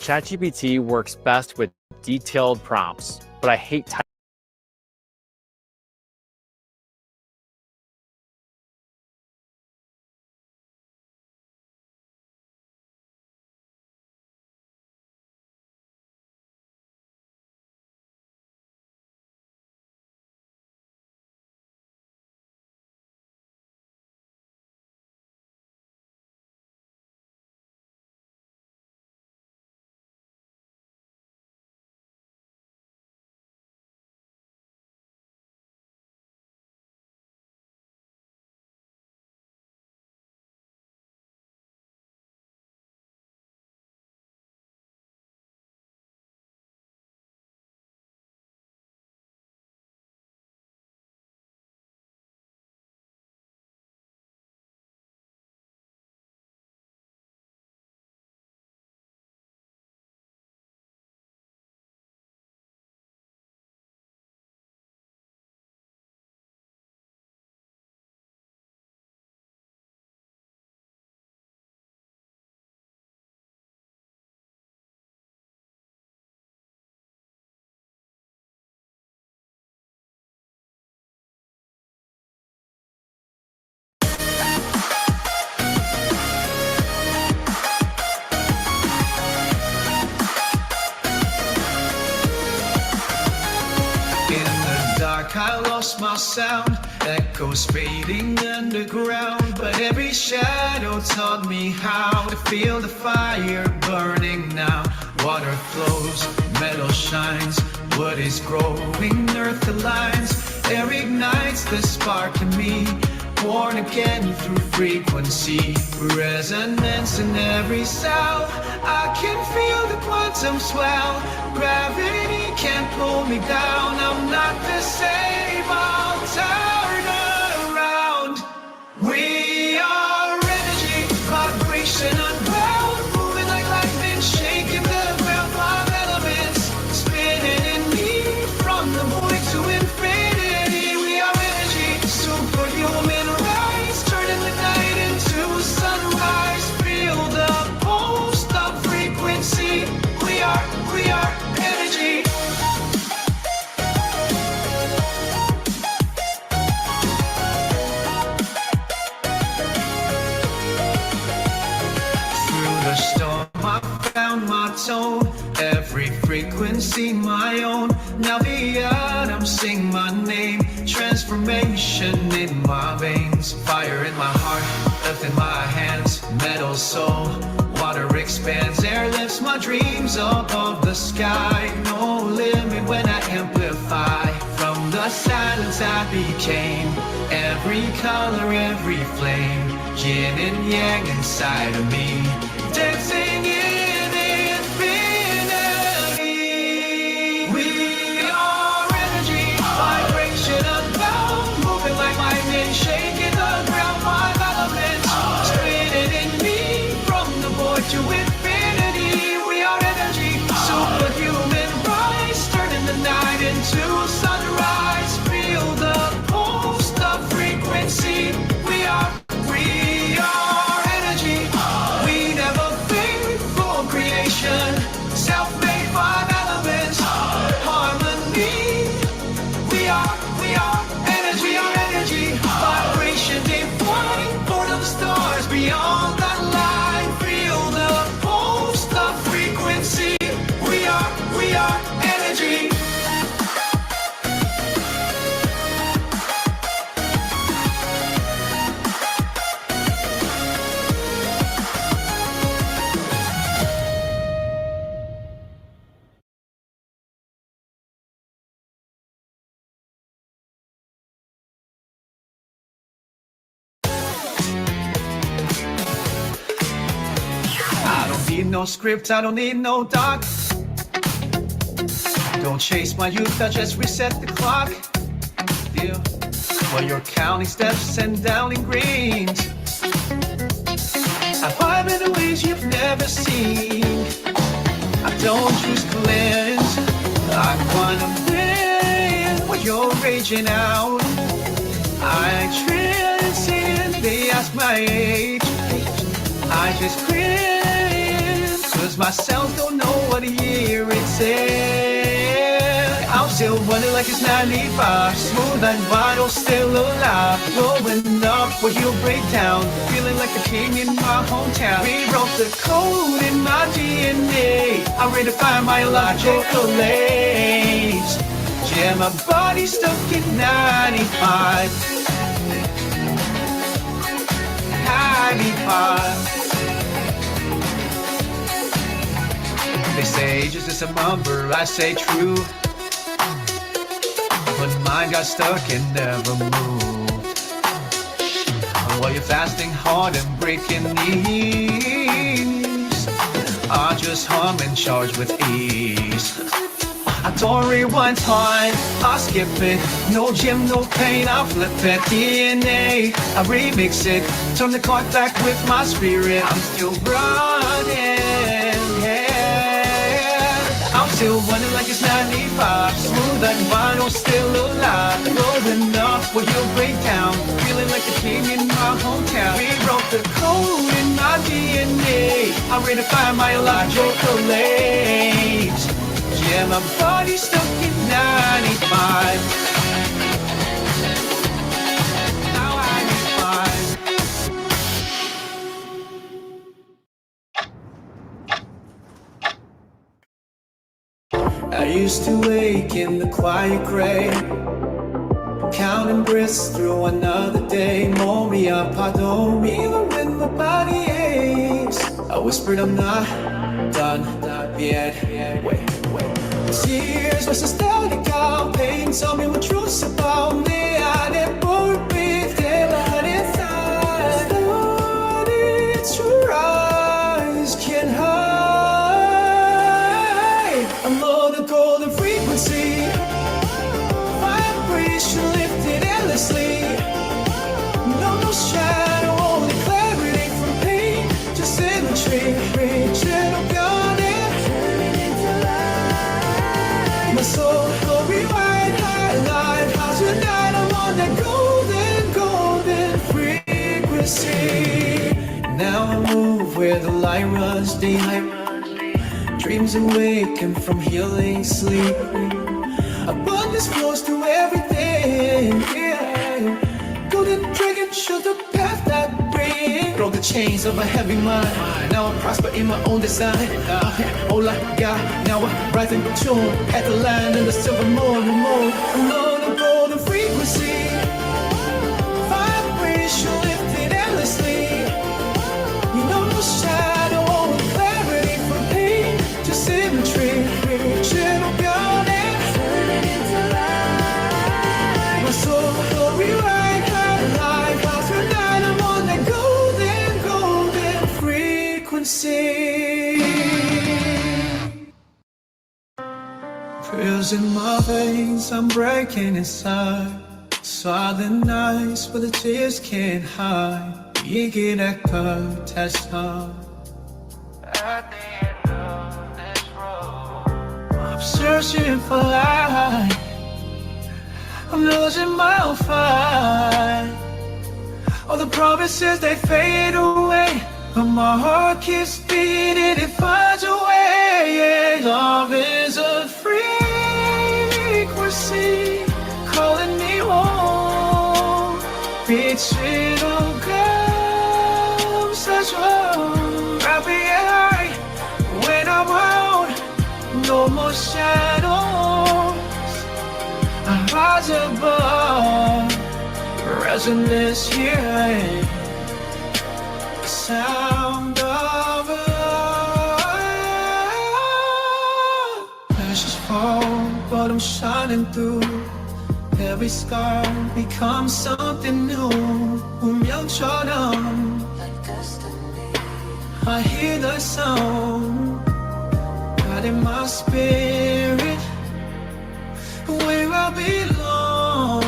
ChatGPT works best with detailed prompts, but I hate typing. I lost my sound, echoes fading underground. But every shadow taught me how to feel the fire burning now. Water flows, metal shines, wood is growing, earth aligns. Air ignites the spark in me, born again through frequency. Resonance in every sound, I can feel the quantum swell. Gravity can't pull me down, I'm not the same, I'll turn around. We are energy, vibration unbound, moving like lightning, shaking the ground. 5 elements, spinning in me, from the void to infinity. We are energy, superhuman rise, turning the night into sunrise. Feel the pulse of frequency. We are energy. Through the storm I found my tone, every frequency my own. Now the atoms sing my name, transformation in my veins. Fire in my heart, earth in my hands, metal soul. Water expands, air lifts my dreams above the sky. No limit when I amplify. From the silence I became every color, every flame. Yin and yang inside of me, dancing in infinity. We are energy, vibration unbound, moving like lightning, shaking the ground. 5 elements, spinning in me, from the void to infinity. We are energy, superhuman rise, turning the night into sunrise. Feel the pulse of frequency. We are energy. We never think for creation. Self-made 5 elements, harmony. We are energy, our energy. Vibration divine, born of the stars beyond that line. Feel the pulse of frequency. We are energy. I don't need no script, I don't need no doc. Don't chase my youth, I just reset the clock. Yeah. While you're counting steps and downing greens, I vibe in ways you've never seen. I don't choose cleanse, I wanna win when you're raging out. I transcend, they ask my age, I just grin, cause my cells don't know I'm still running like it's 95. Smooth and vital, still alive. Blowing up where he'll break down. Feeling like the king in my hometown. Rewrote the code in my DNA. I redefine biological age. Yeah, my body's stuck in 95. 95. They say age is just a number, I say true. But mine got stuck and never moved. While you're fasting hard and breaking knees, I just hum and charge with ease. I don't rewind time, I skip it. No gym, no pain, I flip it. DNA, I remix it. Turn the clock back with my spirit. I'm still running, yeah. I'm still running like it's 95. Smooth like vinyl, still alive. Rolling up where you'll break down. Feeling like the king in my hometown. Rewrote the code in my DNA. I redefine my biological age. Yeah, my body's stuck in 95. Now I need 5. I used to wake in the quiet gray, counting breaths through another day. Moria, pardon me, even when my body aches. I whispered I'm not done yet. Wait. Tears was astounding out. Pain told me what truth's about me. I didn't bored with it, but inside started to rise. Can't hide. I'm on the golden frequency. Vibration lifted endlessly. No shadow, only clarity from pain. Just symmetry, reaching up beyond it. My soul will rewind, high life. How tonight I'm on that golden frequency. Now I move where the light runs deep. Dreams awaken from healing sleep. Abundance flows through everything. Yeah. Golden dragon, show the path that brings. Broke the chains of a heavy mind. Now I prosper in my own design. All I got, now I rise in tune. At the land of the silver moon. I'm on the golden frequency. Vibration lifted endlessly. You know no shadow, only clarity from pain. Just symmetry, reaching up beyond it. Turning into light. My soul will rewrite her life. How tonight I'm on that golden frequency. Feels in my veins, I'm breaking inside. Silent nights, but the tears can't hide. 이긴 액터 test time. At the end of this road, I'm searching for light. I'm losing my fight. All the promises, they fade away, but my heart keeps beating, it finds a way. Love is a frequency calling me home. 빛으로 감싸줘. Happy eye when I'm out. No more shadows. I rise above. Resonance here. Sound of ashes fall, but I'm shining through. Every scar becomes something new. 운명처럼 I hear the sound, God in my spirit, where I belong.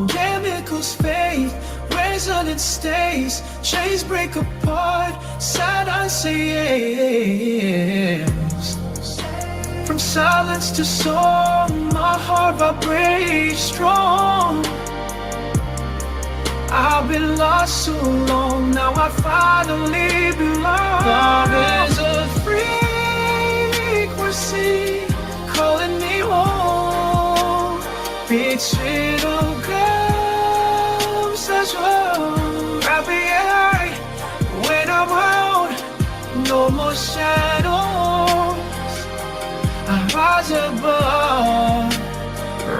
Chemicals fade, resonance stays. Chains break apart, silence says. From silence to song, my heart vibrates strong. I've been lost so long, now I finally belong. Love is a frequency 이치로 감싸줘 Happy when I'm out No more shadows I rise above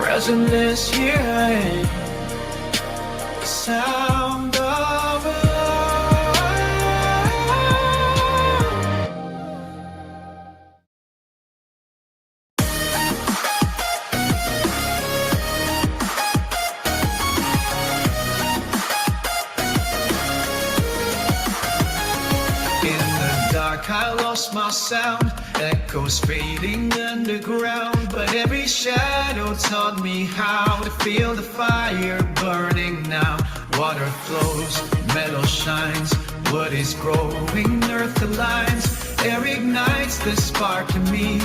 Resonance here Sound of love I lost my sound, echoes fading underground. But every shadow taught me how to feel the fire burning now. Water flows, metal shines, wood is growing, earth aligns. Air ignites the spark in me,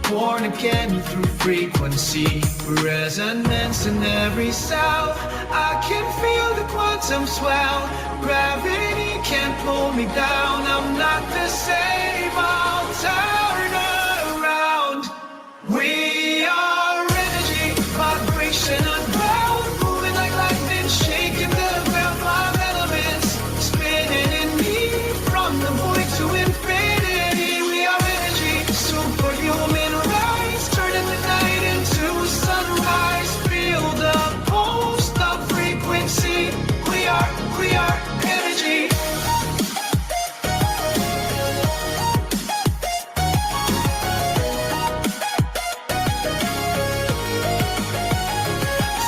born again through frequency. Resonance in every sound, I can feel the quantum swell. Gravity can't pull me down, I'm not the same, I'll turn around. We are energy, vibration unbound, moving like lightning, shaking the ground. Five elements, spinning in me, from the void to infinity. We are energy, superhuman rise, turning the night into sunrise. Feel the pulse, the frequency. We are energy.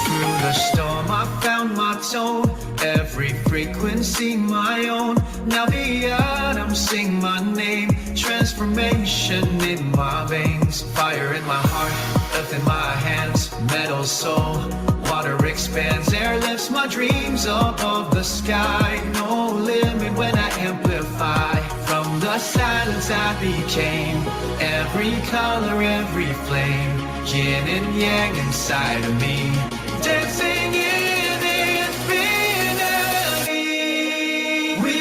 Through the storm I found my tone, every frequency my own. Now the atoms sing my name, transformation in my veins. Fire in my heart, earth in my hands, metal soul. Water expands, air lifts my dreams above the sky. No limit when I amplify. From the silence I became every color, every flame. Yin and yang inside of me, dancing in infinity. We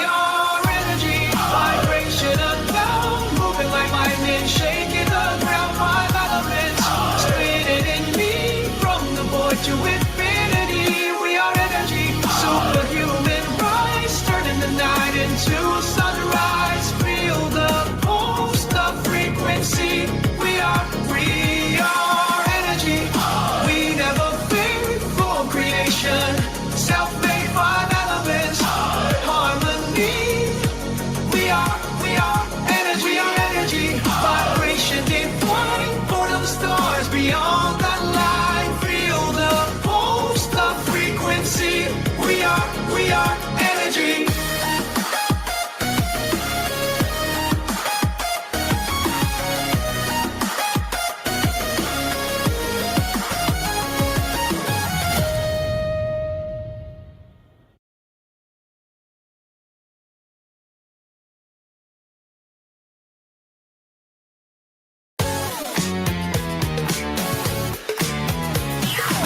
are energy, vibration unbound, moving like lightning, shaking the ground. Five elements, spinning in me, from the void to infinity. We are energy, superhuman rise, turning the night into sunrise. Feel the pulse, the frequency. We are energy. We never fade for creation. Self-made five elements, harmony. We are energy. We are energy, vibration divine, born of the stars beyond that line. Feel the pulse, the frequency. We are energy.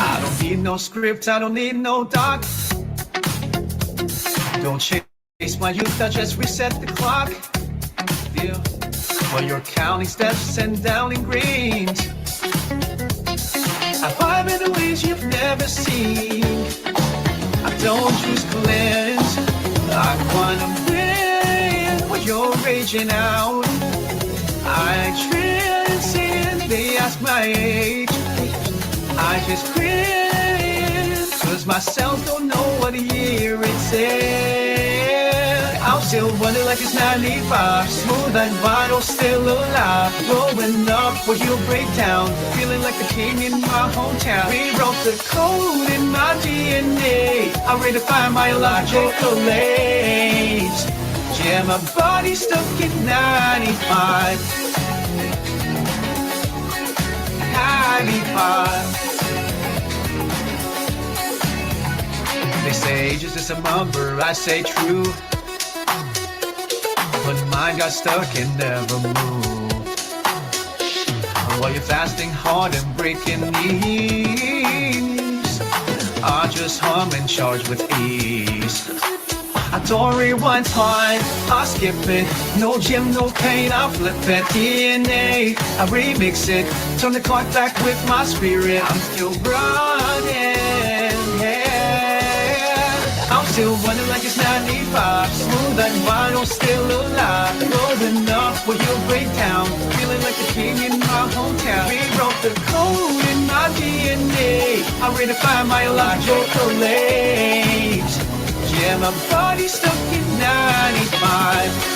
I don't need no script, I don't need no doc. Don't chase my youth, I just reset the clock. Yeah. While you're counting steps and downing greens, I vibe in ways you've never seen. I don't choose cleanse, I wanna win when you're raging out. I transcend, they ask my age, I just grin, cause my cells don't know what year it's in. I'm still running like it's 95, smooth and vital, still alive. Growing up where you break down, feeling like the king in my hometown. Rewrote the code in my DNA, I redefine my logical age. Yeah, my body's stuck in 95. 95. They say age is just a number, I say true, but mine got stuck and never moved. While you're fasting hard and breaking knees, I just hum and charge with ease. I don't rewind time, I skip it. No gym, no pain, I flip it. DNA, I remix it. Turn the clock back with my spirit. I'm still running, yeah. I'm still running like it's 95. Smooth and vinyl, still alive. Low enough where you'll break down. Feeling like the king in my hometown. Rewrote the code in my DNA. I redefine my logical age. Yeah, my body's stuck in 95.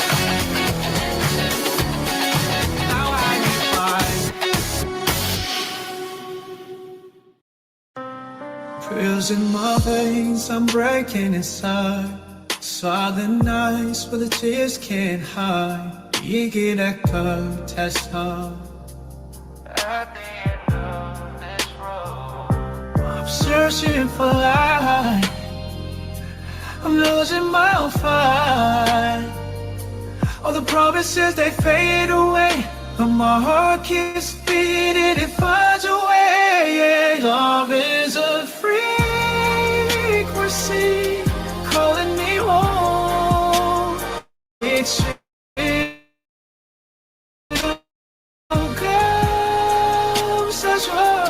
Now I need five. Pills in my veins, I'm breaking inside. Silent nights where the tears can't hide. 이게 내꺼 tested. At the end of this road, I'm searching for light. I'm losing my fight. All the promises, they fade away, but my heart keeps beating, it finds a way. Love is a frequency calling me home. It's such a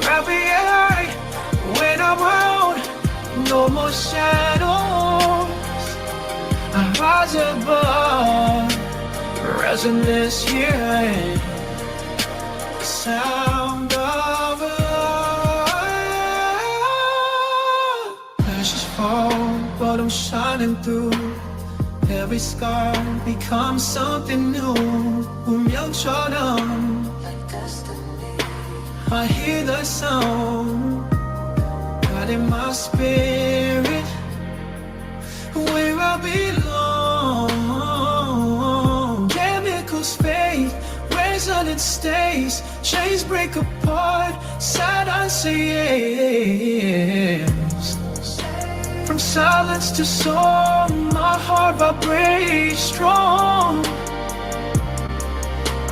happy eye when I'm out. No more shadows, I rise above, resonance here, sound of love. Ashes fall, but I'm shining through. Every scar becomes something new. 운명처럼 I hear the sound, God in my spirit, where I belong. Chemicals fade, resonance stays. Chains break apart, silence says. From silence to song, my heart vibrates strong.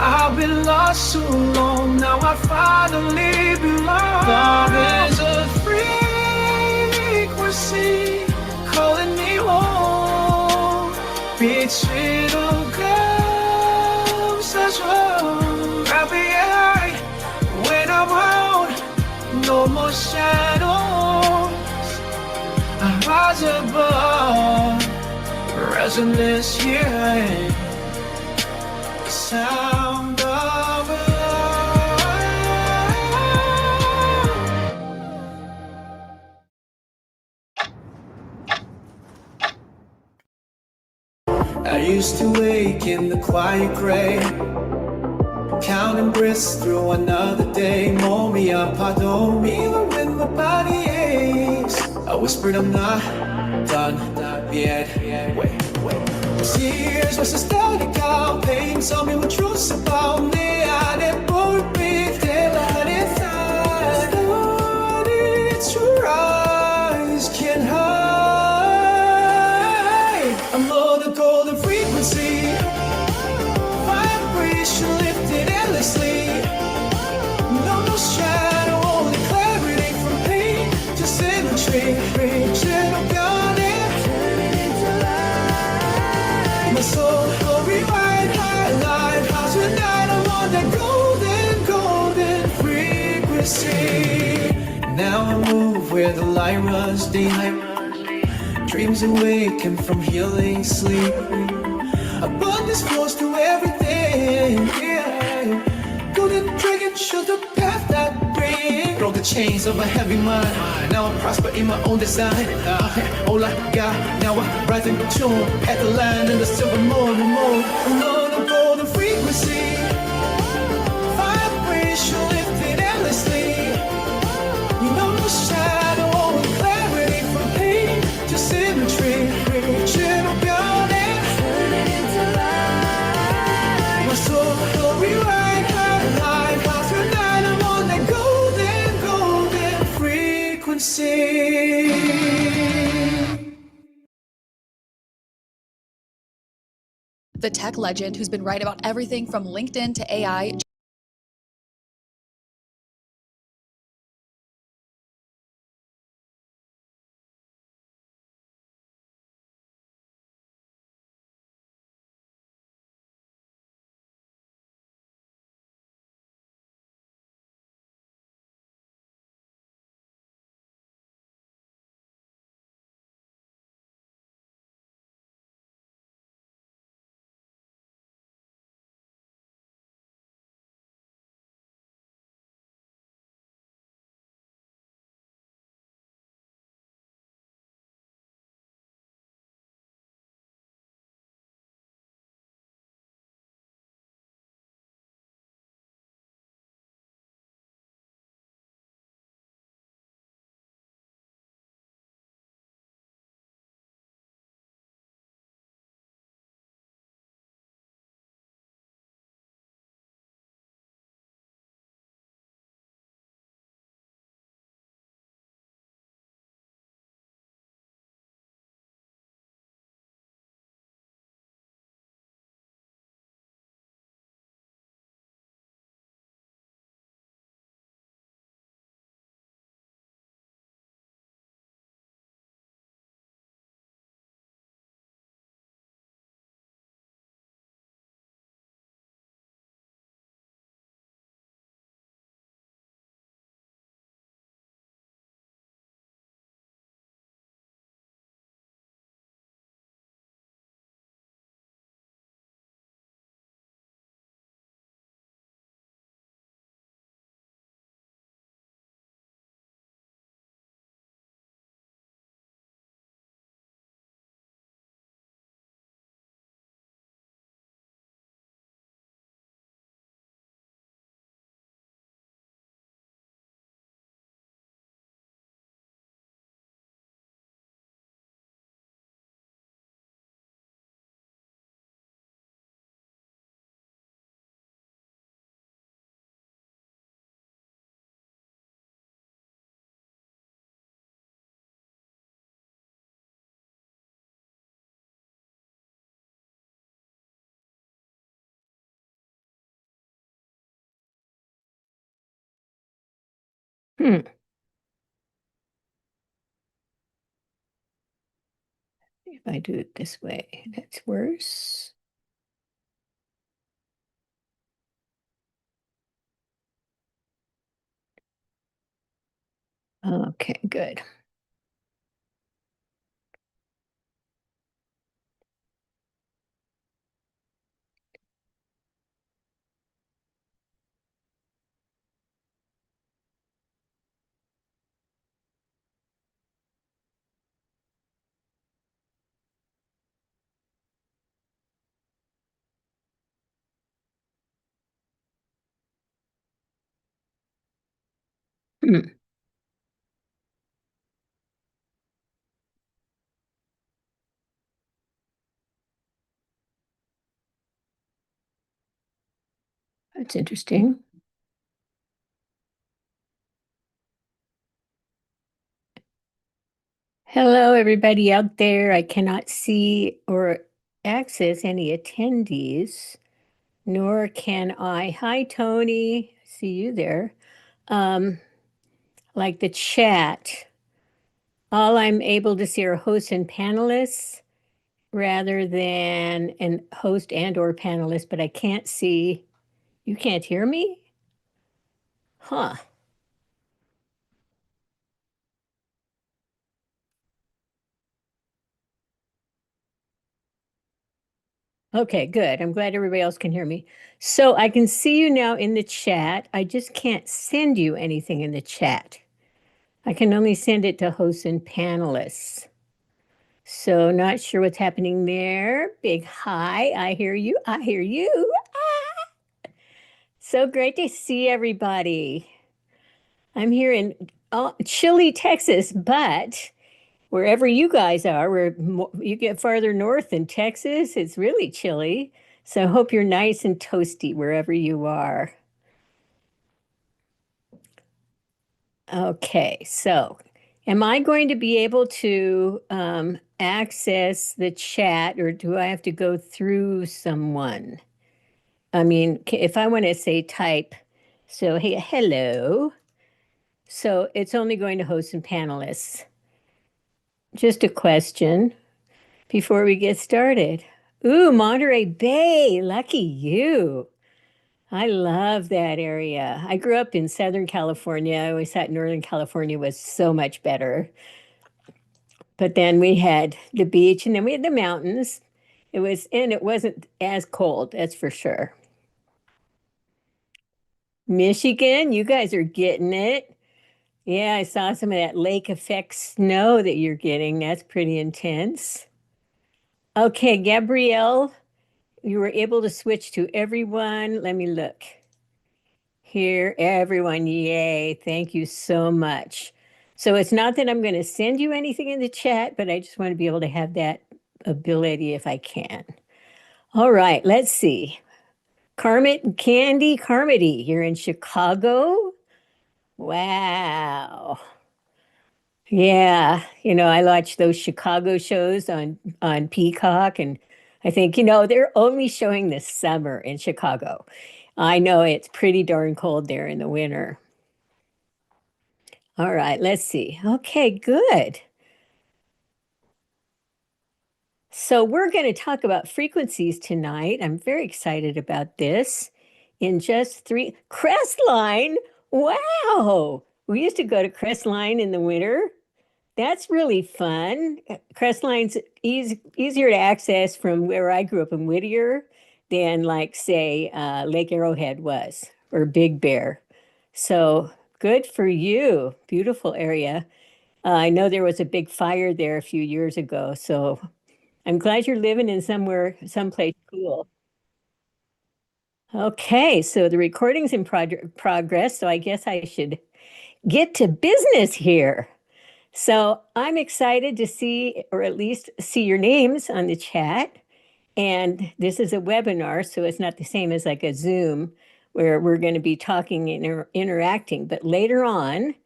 I've been lost so long, now I finally belong. Love is a frequency calling me home. 빛으로 감싸줘. Happy eye when I'm out. No more shadows, I rise above, resonance here, sound of love. I used to wake in the quiet gray, counting breaths through another day. 몸이 아파도 even when my body aches, I whispered I'm not done yet. Wait. Tears was static out, pain told me what truth's about. 내 안에 불빛 daylight inside. What it's your eyes can't hide. I'm on the golden frequency, vibration lifted endlessly. No more shadow, only clarity from pain to symmetry. Reaching up beyond it. My soul will rewind, highlight. How's tonight? I'm on that golden frequency. Now I move where the light runs deep. Dreams awaken from healing sleep. Abundance flows through everything. Yeah. Golden dragon shows the path that brings. Throw the chains of a heavy mind. Now I prosper in my own design. All I got, now I rise and tune at the line in the silver moon. I'm on a golden frequency, vibration lifted endlessly. You know no shadow, only clarity from pain to symmetry. Reaching up beyond it, turning into light. My soul will rewrite her life. How's tonight? I'm on that golden frequency. The tech legend who's been right about everything from LinkedIn to AI Hmm. If I do it this way, that's worse. Okay, good. Hmm. That's interesting. Hello, everybody out there. I cannot see or access any attendees, nor can I. Hi, Tony. See you there. Um, like the chat. All I'm able to see are hosts and panelists rather than an host and or panelist, but I can't see. You can't hear me? Huh. Okay, good. I'm glad everybody else can hear me. So I can see you now in the chat. I just can't send you anything in the chat. I can only send it to hosts and panelists. So not sure what's happening there. Big hi. I hear you. I hear you. So great to see everybody. I'm here in chilly Texas, but wherever you guys are, where you get farther north in Texas, it's really chilly. So I hope you're nice and toasty wherever you are. Okay, so am I going to be able to access the chat, or do I have to go through someone? I mean, if I want to say type, so hey, hello. So it's only going to hosts and panelists. Just a question before we get started. Ooh, Monterey Bay, lucky you. I love that area. I grew up in Southern California. I always thought Northern California was so much better. But then we had the beach and then we had the mountains. And it wasn't as cold, that's for sure. Michigan, you guys are getting it. Yeah, I saw some of that lake effect snow that you're getting. That's pretty intense. Okay, Gabrielle, you were able to switch to everyone. Let me look. Here, everyone. Yay. Thank you so much. So it's not that I'm going to send you anything in the chat, but I just want to be able to have that ability if I can. All right, let's see. Candy Carmody, you're in Chicago? Wow. Yeah, I watch those Chicago shows on Peacock, and I think, they're only showing this summer in Chicago. I know it's pretty darn cold there in the winter. All right, let's see. Okay, good. So we're going to talk about frequencies tonight. I'm very excited about this. In just Crestline. Wow. We used to go to Crestline in the winter. That's really fun. Crestline's easier to access from where I grew up in Whittier than, like, say, Lake Arrowhead was, or Big Bear. So good for you. Beautiful area. I know there was a big fire there a few years ago, so I'm glad you're living in someplace cool. Okay, so the recording's in progress, so I guess I should get to business here. So I'm excited to see, or at least see your names on the chat. And this is a webinar, so it's not the same as like a Zoom where we're going to be talking and interacting. But later on,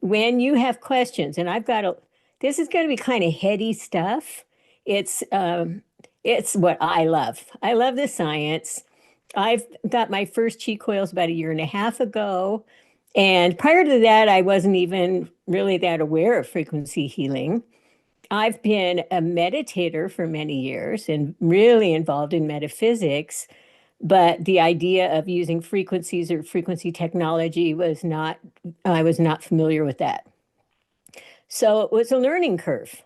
when you have questions, and this is going to be kind of heady stuff. It's what I love. I love the science. I've got my first Qi coils about a year and a half ago, And prior to that, I wasn't even really that aware of frequency healing. I've been a meditator for many years and really involved in metaphysics, but the idea of using frequencies or frequency technology I was not familiar with that. So it was a learning curve.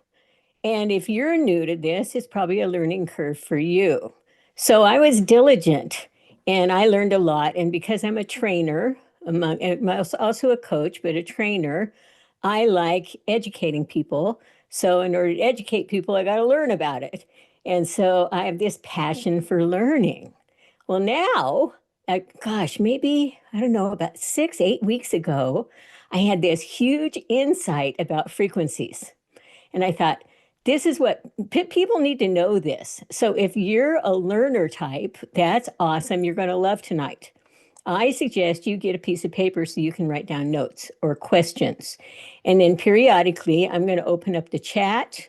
And if you're new to this, it's probably a learning curve for you. So I was diligent and I learned a lot. And because I'm a trainer, I'm also a coach, but a trainer, I like educating people. So in order to educate people, I got to learn about it. And so I have this passion for learning. Well, now, gosh, maybe, I don't know, about 8 weeks ago, I had this huge insight about frequencies. And I thought, this is what people need to know this. So if you're a learner type, that's awesome. You're going to love tonight. I suggest you get a piece of paper so you can write down notes or questions. And then periodically, I'm going to open up the chat.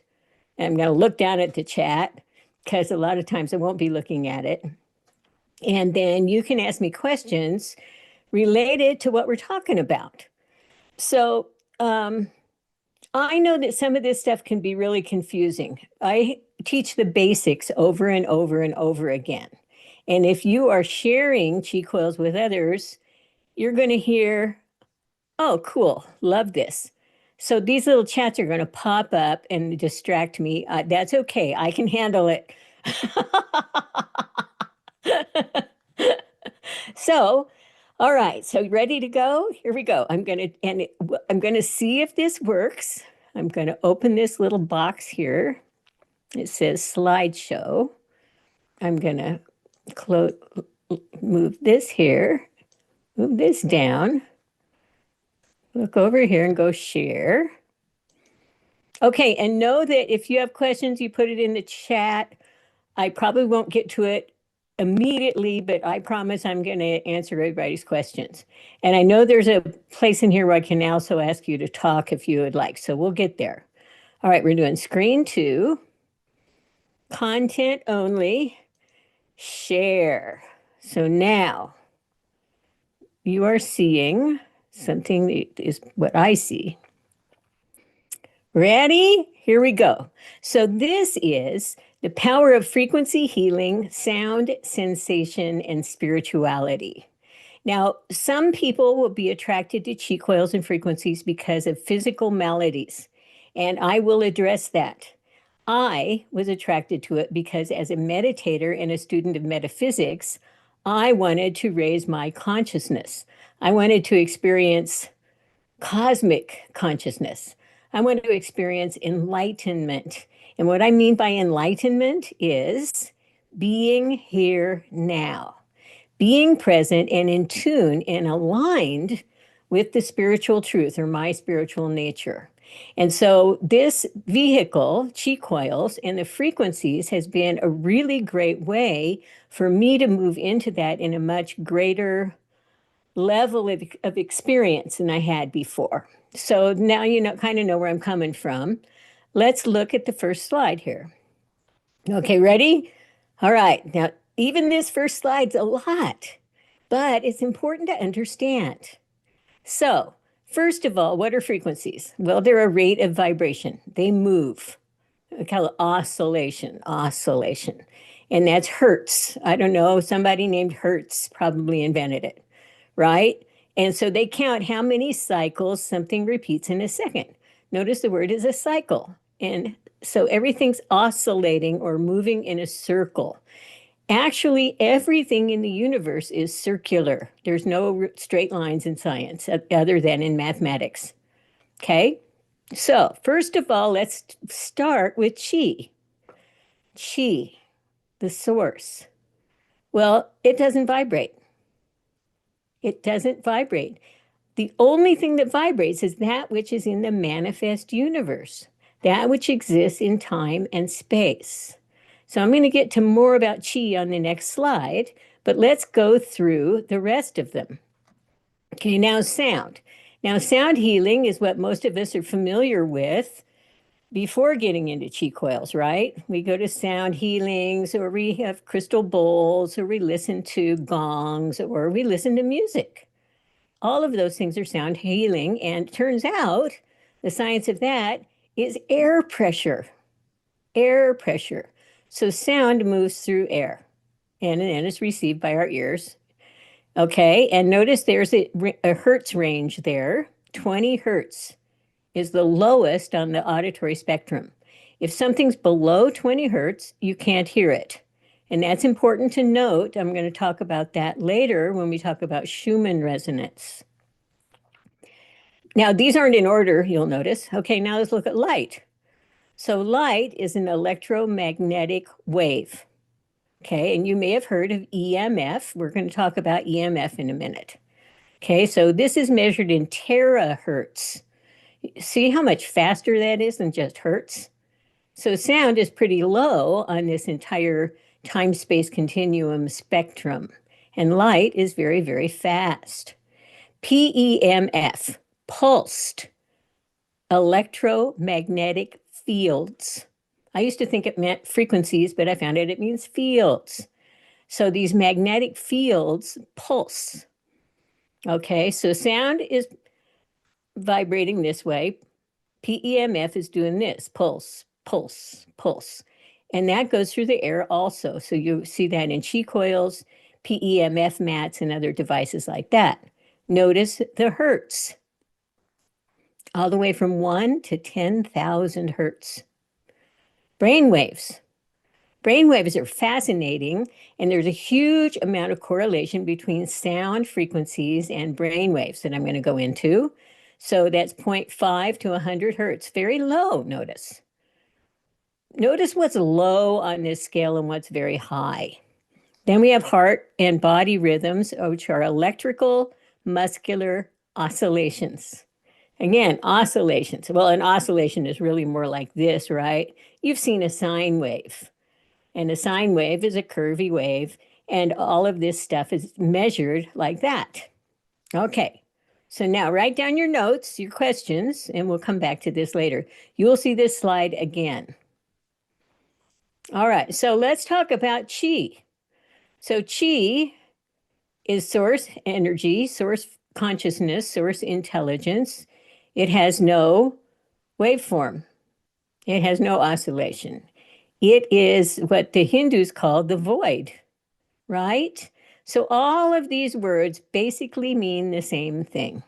And I'm going to look down at the chat because a lot of times I won't be looking at it. And then you can ask me questions related to what we're talking about. So, I know that some of this stuff can be really confusing. I teach the basics over and over and over again. And if you are sharing Qi coils with others, you're going to hear, oh, cool, love this. So these little chats are going to pop up and distract me. That's okay. I can handle it. So, all right. So ready to go? Here we go. I'm going to see if this works. I'm going to open this little box here. It says slideshow. I'm going to move this here, move this down, look over here and go share. Okay, and know that if you have questions, you put it in the chat. I probably won't get to it immediately, but I promise I'm going to answer everybody's questions. And I know there's a place in here where I can also ask you to talk if you would like. So we'll get there. All right, we're doing screen 2, content only, share. So now you are seeing something that is what I see. Ready? Here we go. So this is the power of frequency healing, sound, sensation, and spirituality. Now, some people will be attracted to Qi coils and frequencies because of physical maladies, and I will address that. I was attracted to it because as a meditator and a student of metaphysics, I wanted to raise my consciousness. I wanted to experience cosmic consciousness. I want to experience enlightenment. And what I mean by enlightenment is being here now, being present and in tune and aligned with the spiritual truth or my spiritual nature. And so this vehicle, Qi coils and the frequencies has been a really great way for me to move into that in a much greater level of experience than I had before. So now you kind of know where I'm coming from. Let's look at the first slide here. Okay, ready? All right. Now, even this first slide's a lot, but it's important to understand. So, first of all, what are frequencies? Well, they're a rate of vibration. They move. We call it oscillation. And that's hertz. I don't know, somebody named Hertz probably invented it, right? And so they count how many cycles something repeats in a second. Notice the word is a cycle. And so everything's oscillating or moving in a circle. Actually, everything in the universe is circular. There's no straight lines in science other than in mathematics. Okay? So, first of all, let's start with Qi. Qi, the source. Well, it doesn't vibrate. It doesn't vibrate. The only thing that vibrates is that which is in the manifest universe, that which exists in time and space. So I'm going to get to more about Qi on the next slide, but let's go through the rest of them. Okay, now sound. Now sound healing is what most of us are familiar with before getting into Qi coils, right? We go to sound healings, or we have crystal bowls, or we listen to gongs, or we listen to music. All of those things are sound healing. And it turns out the science of that is air pressure. Air pressure. So sound moves through air and then it's received by our ears. Okay, and notice there's a hertz range there. 20 hertz is the lowest on the auditory spectrum. If something's below 20 hertz, you can't hear it. And that's important to note. I'm going to talk about that later when we talk about Schumann resonance. Now, these aren't in order, you'll notice. Okay, now let's look at light. So light is an electromagnetic wave. Okay, and you may have heard of EMF. We're going to talk about EMF in a minute. Okay, so this is measured in terahertz. See how much faster that is than just hertz? So sound is pretty low on this entire time-space continuum spectrum, and light is very, very fast. PEMF, pulsed electromagnetic fields. I used to think it meant frequencies, but I found out it means fields. So these magnetic fields pulse. Okay, so sound is vibrating this way. PEMF is doing this, pulse, pulse, pulse. And that goes through the air also. So you see that in Qi coils, PEMF mats, and other devices like that. Notice the hertz, all the way from 1 to 10,000 hertz. Brainwaves. Brainwaves are fascinating, and there's a huge amount of correlation between sound frequencies and brainwaves that I'm going to go into. So that's 0.5 to 100 hertz, very low, notice. Notice what's low on this scale and what's very high. Then we have heart and body rhythms, which are electrical muscular oscillations. Again, oscillations. Well, an oscillation is really more like this, right? You've seen a sine wave. And a sine wave is a curvy wave. And all of this stuff is measured like that. Okay. So now write down your notes, your questions, and we'll come back to this later. You will see this slide again. All right. So let's talk about Qi. So Qi is source energy, source consciousness, source intelligence. It has no waveform. It has no oscillation. It is what the Hindus call the void, right? So all of these words basically mean the same thing.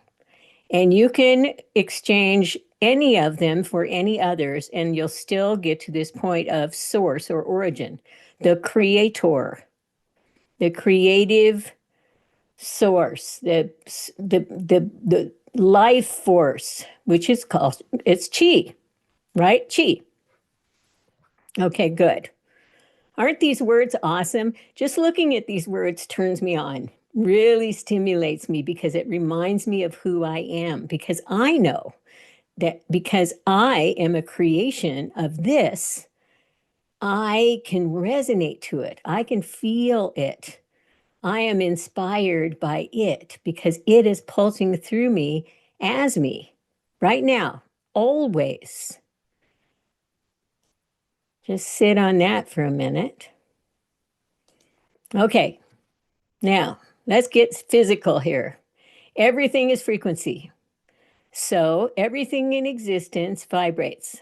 And you can exchange any of them for any others, and you'll still get to this point of source or origin, the creator, the creative source, the life force, which is called, it's Qi, right? Qi. Okay, good. Aren't these words awesome? Just looking at these words turns me on, really stimulates me because it reminds me of who I am, because I know that because I am a creation of this, I can resonate to it. I can feel it. I am inspired by it because it is pulsing through me as me right now, always. Just sit on that for a minute. Okay, now let's get physical here. Everything is frequency. So everything in existence vibrates.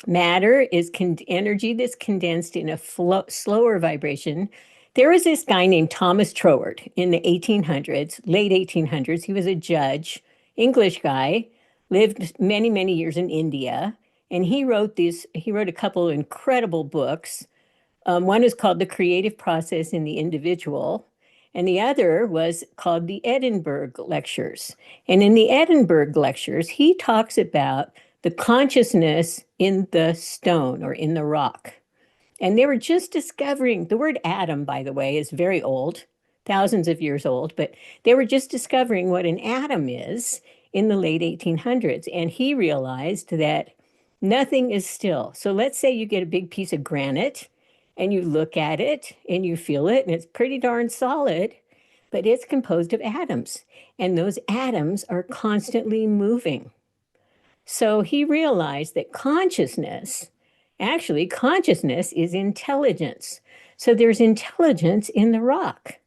Matter is energy that's condensed in a slower vibration. There was this guy named Thomas Troward in the 1800s, late 1800s. He was a judge, English guy, lived many, many years in India. And he wrote a couple of incredible books. One is called The Creative Process in the Individual, and the other was called the Edinburgh Lectures. And in the Edinburgh Lectures, he talks about the consciousness in the stone or in the rock. And they were just discovering, the word atom, by the way, is very old, thousands of years old, but they were just discovering what an atom is in the late 1800s. And he realized that nothing is still. So let's say you get a big piece of granite and you look at it and you feel it and it's pretty darn solid, but it's composed of atoms. And those atoms are constantly moving. So he realized that consciousness is intelligence. So there's intelligence in the rock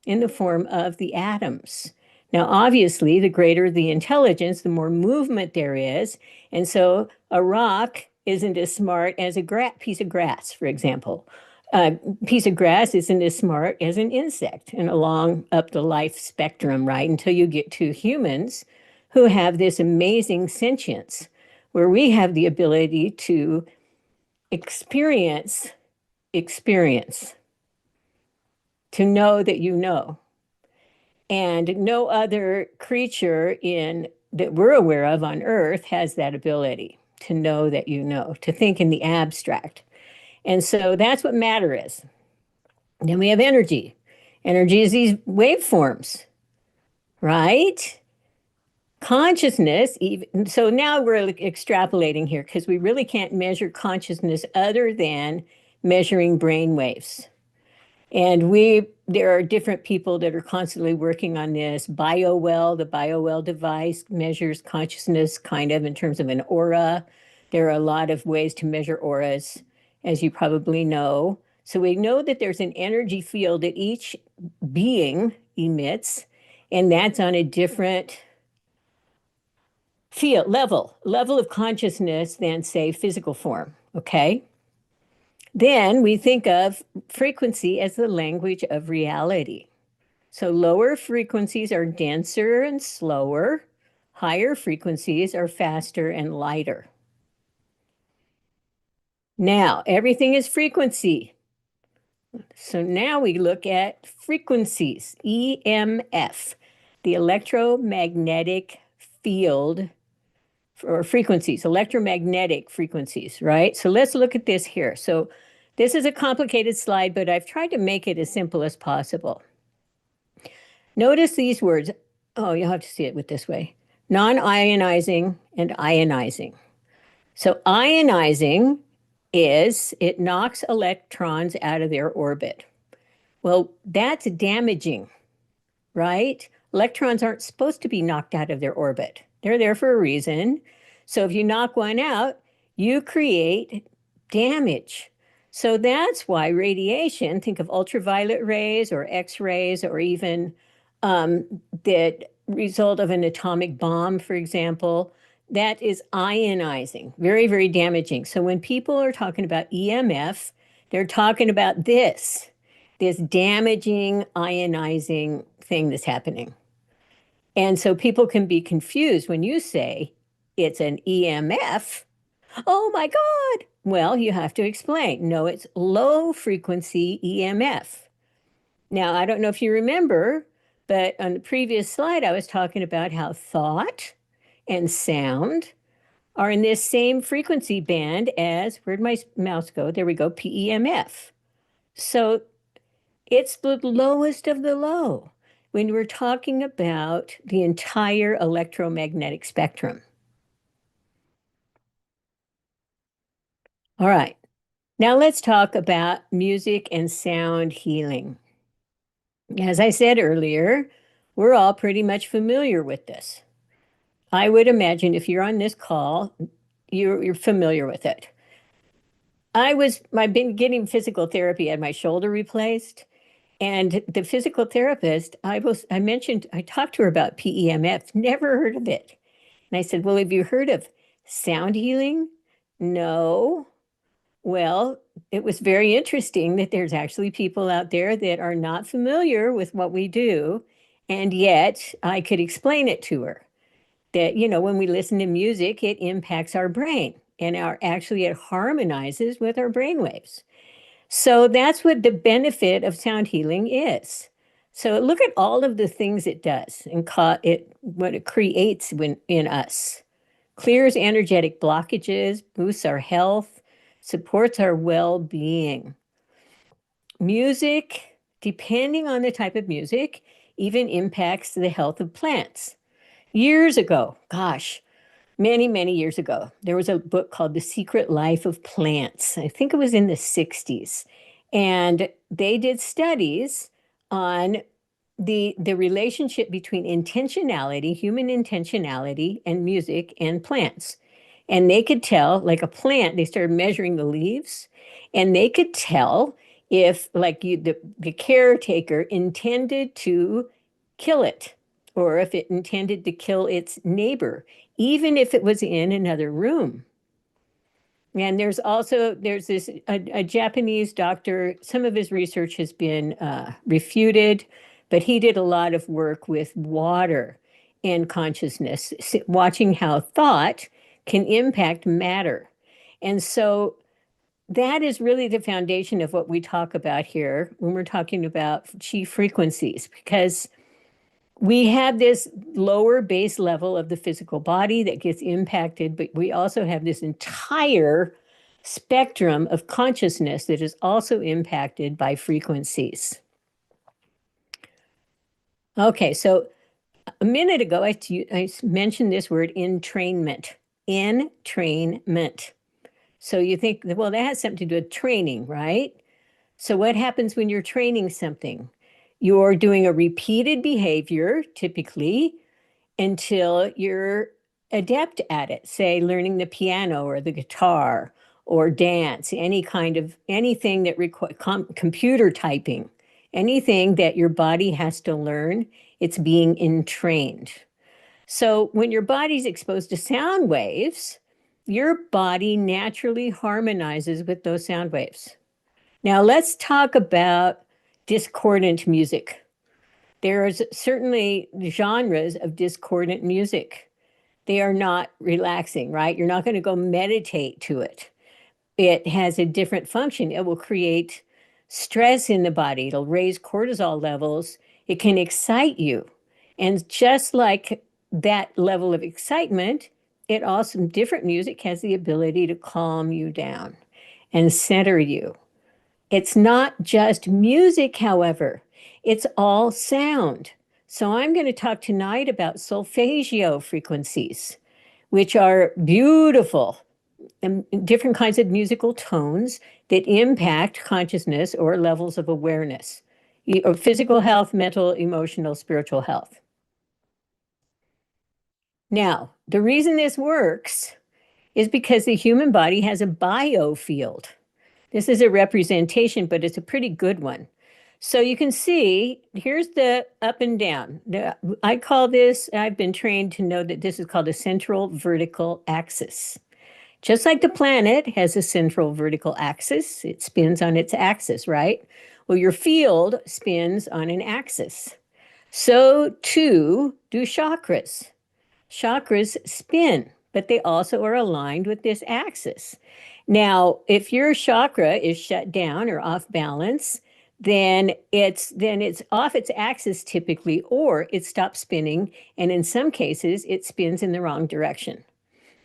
in the form of the atoms. Now, obviously, the greater the intelligence, the more movement there is. And so a rock isn't as smart as a piece of grass, for example. A piece of grass isn't as smart as an insect, and along up the life spectrum, right? Until you get to humans who have this amazing sentience where we have the ability to experience, to know that you know. And no other creature that we're aware of on Earth has that ability to know that you know, to think in the abstract. And so that's what matter is. Then we have energy. Energy is these waveforms, right? Consciousness, even so now we're extrapolating here because we really can't measure consciousness other than measuring brain waves. And there are different people that are constantly working on this. The BioWell device measures consciousness kind of in terms of an aura. There are a lot of ways to measure auras, as you probably know. So we know that there's an energy field that each being emits, and that's on a different level of consciousness than, say, physical form, okay? Then we think of frequency as the language of reality. So lower frequencies are denser and slower. Higher frequencies are faster and lighter. Now, everything is frequency. So now we look at frequencies, EMF, the electromagnetic field or frequencies, electromagnetic frequencies, right? So let's look at this here. So this is a complicated slide, but I've tried to make it as simple as possible. Notice these words. Oh, you'll have to see it with this way. Non-ionizing and ionizing. So ionizing is it knocks electrons out of their orbit. Well, that's damaging, right? Electrons aren't supposed to be knocked out of their orbit. They're there for a reason. So if you knock one out, you create damage. So that's why radiation, think of ultraviolet rays or X-rays or even the result of an atomic bomb, for example, that is ionizing, very, very damaging. So when people are talking about EMF, they're talking about this damaging, ionizing thing that's happening. And so people can be confused when you say it's an EMF. Oh my God. Well, you have to explain. No, it's low frequency EMF. Now, I don't know if you remember, but on the previous slide, I was talking about how thought and sound are in this same frequency band as, where'd my mouse go? There we go, PEMF. So it's the lowest of the low when we're talking about the entire electromagnetic spectrum. All right, now let's talk about music and sound healing. As I said earlier, we're all pretty much familiar with this. I would imagine if you're on this call, you're familiar with it. I've been getting physical therapy, I had my shoulder replaced. And the physical therapist, I talked to her about PEMF, never heard of it. And I said, well, have you heard of sound healing? No. Well, it was very interesting that there's actually people out there that are not familiar with what we do. And yet I could explain it to her that, when we listen to music, it impacts our brain and it harmonizes with our brain waves. So that's what the benefit of sound healing is. So look at all of the things it does and what it creates in us. Clears energetic blockages, boosts our health, supports our well-being. Music, depending on the type of music, even impacts the health of plants. Years ago, many, many years ago, there was a book called The Secret Life of Plants. I think it was in the 60s. And they did studies on the relationship between intentionality, human intentionality, and music and plants. And they could tell, like a plant, they started measuring the leaves, and they could tell if, like the caretaker intended to kill it or if it intended to kill its neighbor, even if it was in another room. And there's this a Japanese doctor, some of his research has been refuted, but he did a lot of work with water and consciousness, watching how thought can impact matter. And so that is really the foundation of what we talk about here when we're talking about Qi frequencies, because we have this lower base level of the physical body that gets impacted, but we also have this entire spectrum of consciousness that is also impacted by frequencies. Okay, so a minute ago, I mentioned this word entrainment. Entrainment. So you think, well, that has something to do with training, right? So what happens when you're training something? You're doing a repeated behavior, typically, until you're adept at it, say learning the piano or the guitar or dance, anything that requires computer typing, anything that your body has to learn, it's being entrained. So when your body's exposed to sound waves, your body naturally harmonizes with those sound waves. Now let's talk about discordant music. There's certainly genres of discordant music. They are not relaxing, right? You're not going to go meditate to it. It has a different function. It will create stress in the body. It'll raise cortisol levels. It can excite you. And just like that level of excitement, it also, different music has the ability to calm you down and center you. It's not just music, however, it's all sound. So I'm going to talk tonight about solfeggio frequencies, which are beautiful and different kinds of musical tones that impact consciousness or levels of awareness, or physical health, mental, emotional, spiritual health. Now, the reason this works is because the human body has a biofield. This is a representation, but it's a pretty good one. So you can see, here's the up and down. I call this, I've been trained to know that this is called a central vertical axis. Just like the planet has a central vertical axis, it spins on its axis, right? Well, your field spins on an axis. So too do chakras. Chakras spin, but they also are aligned with this axis. Now, if your chakra is shut down or off balance, then it's off its axis typically, or it stops spinning, and in some cases, it spins in the wrong direction.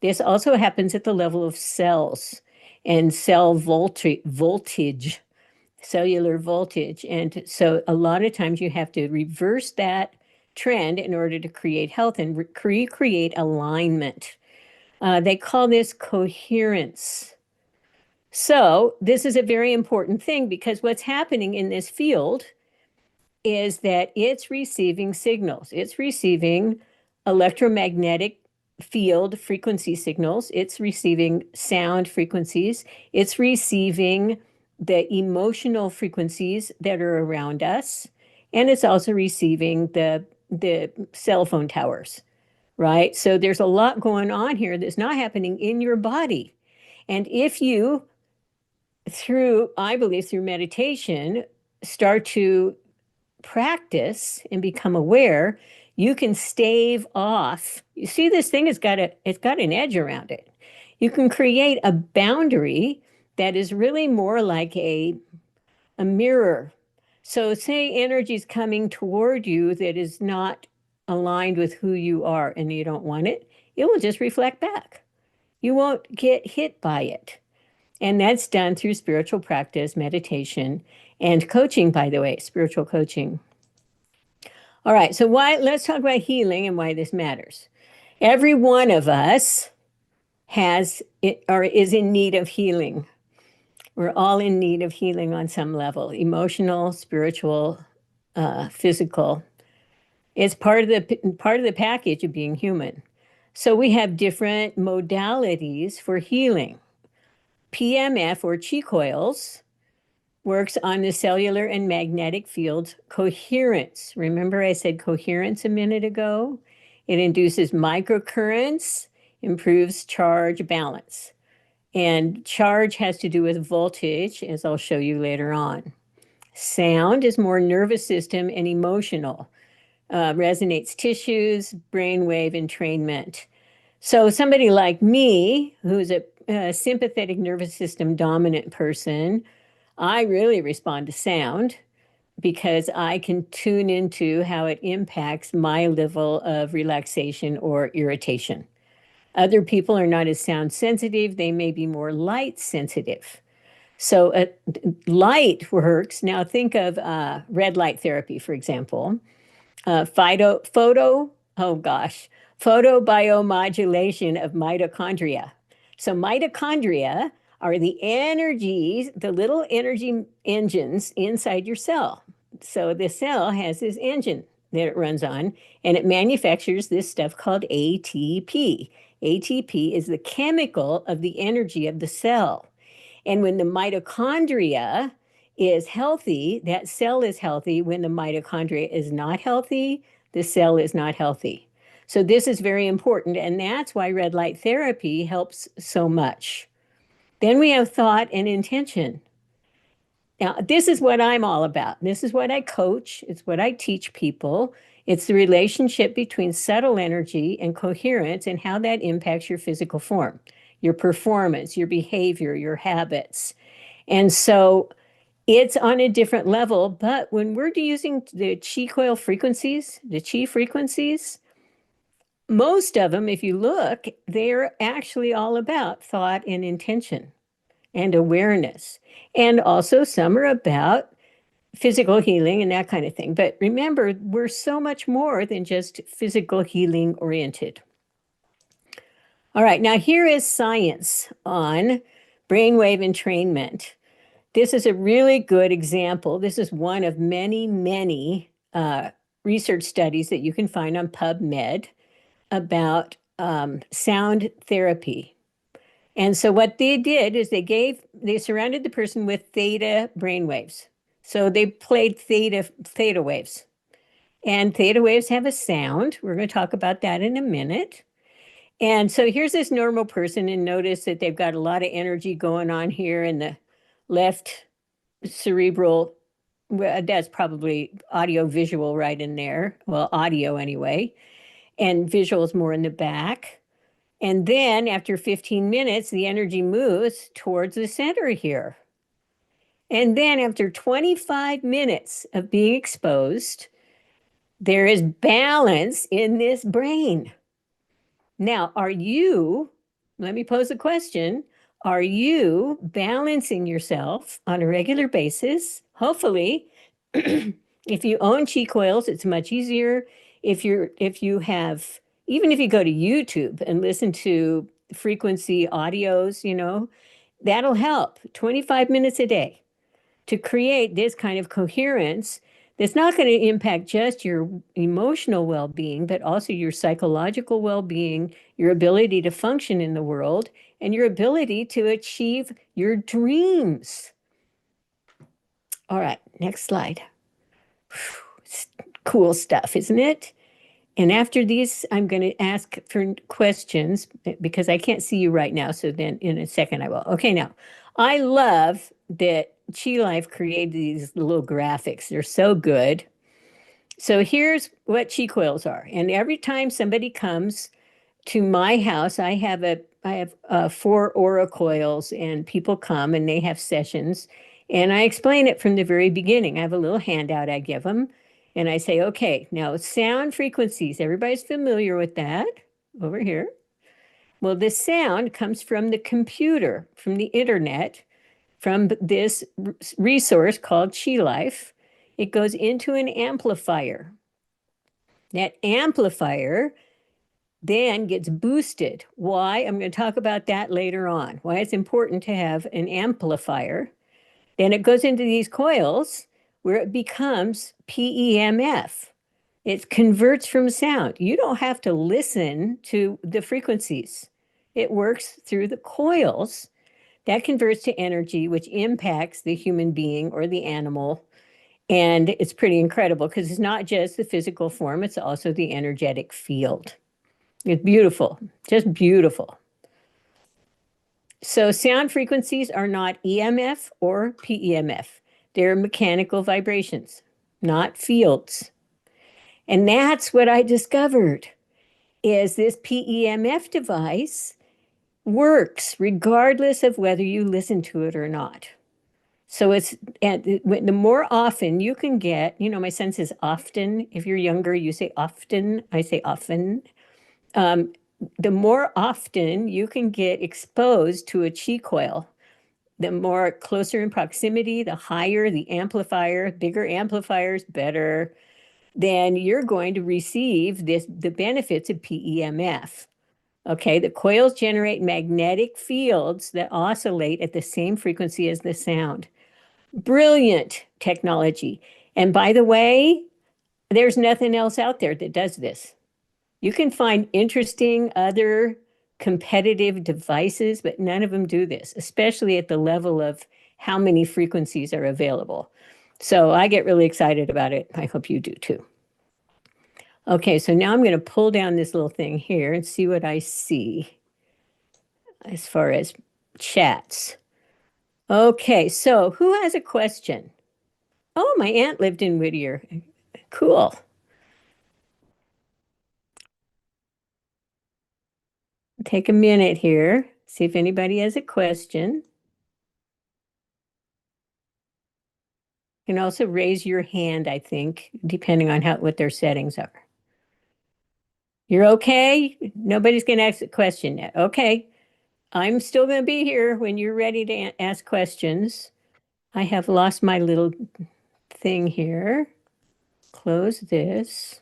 This also happens at the level of cells and cell voltage, cellular voltage. And so a lot of times you have to reverse that trend in order to create health and recreate alignment. They call this coherence. So this is a very important thing because what's happening in this field is that it's receiving signals. It's receiving electromagnetic field frequency signals. It's receiving sound frequencies. It's receiving the emotional frequencies that are around us. And it's also receiving the cell phone towers, right? So there's a lot going on here that's not happening in your body. And if you, I believe through meditation, start to practice and become aware, you can stave off. You see, this thing it's got an edge around it. You can create a boundary that is really more like a mirror. So say energy is coming toward you that is not aligned with who you are and you don't want it, it will just reflect back. You won't get hit by it. And that's done through spiritual practice, meditation, and coaching, by the way, spiritual coaching. All right, so let's talk about healing and why this matters. Every one of us has it or is in need of healing. We're all in need of healing on some level, emotional, spiritual, physical. It's part of the package of being human. So we have different modalities for healing. PEMF or Qi coils works on the cellular and magnetic fields coherence. Remember I said coherence a minute ago? It induces microcurrents, improves charge balance. And charge has to do with voltage, as I'll show you later on. Sound is more nervous system and emotional, resonates tissues, brainwave entrainment. So somebody like me, who's a sympathetic nervous system dominant person, I really respond to sound because I can tune into how it impacts my level of relaxation or irritation. Other people are not as sound sensitive. They may be more light sensitive. So light works. Now think of red light therapy, for example. Photobiomodulation of mitochondria. So mitochondria are the energies, the little energy engines inside your cell. So the cell has this engine that it runs on, and it manufactures this stuff called ATP. ATP is the chemical of the energy of the cell. And when the mitochondria is healthy, that cell is healthy. When the mitochondria is not healthy, the cell is not healthy. So this is very important, and that's why red light therapy helps so much. Then we have thought and intention. Now, this is what I'm all about. This is what I coach. It's what I teach people. It's the relationship between subtle energy and coherence and how that impacts your physical form, your performance, your behavior, your habits. And so it's on a different level. But when we're using the Qi Coil frequencies, the Qi frequencies, most of them, if you look, they're actually all about thought and intention and awareness. And also some are about physical healing and that kind of thing. But remember, we're so much more than just physical healing oriented. All right, now here is science on brainwave entrainment. This is a really good example. This is one of many, many research studies that you can find on PubMed about sound therapy. And so what they did is they surrounded the person with theta brainwaves. So they played theta waves. And theta waves have a sound. We're going to talk about that in a minute. And so here's this normal person, and notice that they've got a lot of energy going on here in the left cerebral. Well, that's probably audio visual right in there. Well, audio anyway. And visuals more in the back. And then after 15 minutes, the energy moves towards the center here. And then after 25 minutes of being exposed, there is balance in this brain. Now, let me pose a question. Are you balancing yourself on a regular basis? Hopefully, if you own Qi coils, it's much easier. Even if you go to YouTube and listen to frequency audios, that'll help 25 minutes a day to create this kind of coherence that's not going to impact just your emotional well-being, but also your psychological well-being, your ability to function in the world, and your ability to achieve your dreams. All right, next slide. Cool stuff, isn't it? And after these, I'm going to ask for questions because I can't see you right now. So then in a second I will. Okay, now, I love that Qi Life created these little graphics. They're so good. So here's what Qi coils are. And every time somebody comes to my house, I have 4 aura coils, and people come and they have sessions. And I explain it from the very beginning. I have a little handout I give them. And I say, okay, now sound frequencies. Everybody's familiar with that over here. Well, the sound comes from the computer, from the internet, from this resource called Qi Life. It goes into an amplifier. That amplifier then gets boosted. Why? I'm going to talk about that later on, why it's important to have an amplifier. Then it goes into these coils where it becomes PEMF. It converts from sound. You don't have to listen to the frequencies. It works through the coils That converts to energy, which impacts the human being or the animal. And it's pretty incredible because it's not just the physical form, it's also the energetic field. It's beautiful, just beautiful. So sound frequencies are not EMF or PEMF. They're mechanical vibrations, not fields. And that's what I discovered is this PEMF device works regardless of whether you listen to it or not. So the more often you can get, my son says often. If you're younger, you say often. I say often. The more often you can get exposed to a Qi coil, the more closer in proximity, the higher the amplifier, bigger amplifiers, better, then you're going to receive the benefits of PEMF. Okay, the coils generate magnetic fields that oscillate at the same frequency as the sound. Brilliant technology. And by the way, there's nothing else out there that does this. You can find interesting other competitive devices, but none of them do this, especially at the level of how many frequencies are available. So I get really excited about it. I hope you do too. Okay, so now I'm going to pull down this little thing here and see what I see as far as chats. Okay, so who has a question? Oh, my aunt lived in Whittier. Cool. Take a minute here, see if anybody has a question. You can also raise your hand, I think, depending on what their settings are. You're okay? Nobody's going to ask a question yet. Okay. I'm still going to be here when you're ready to ask questions. I have lost my little thing here. Close this.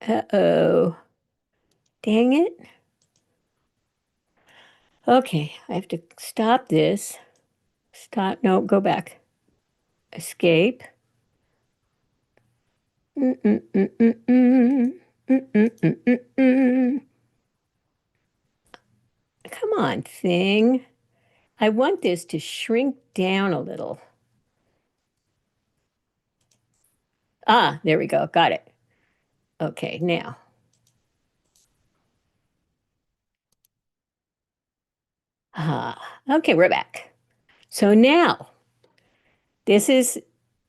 Uh-oh. Dang it. Okay, I have to stop this. Stop. No, go back. Escape. Come on, thing. I want this to shrink down a little. Ah, there we go. Got it. Okay, now. Okay, we're back. So now, this is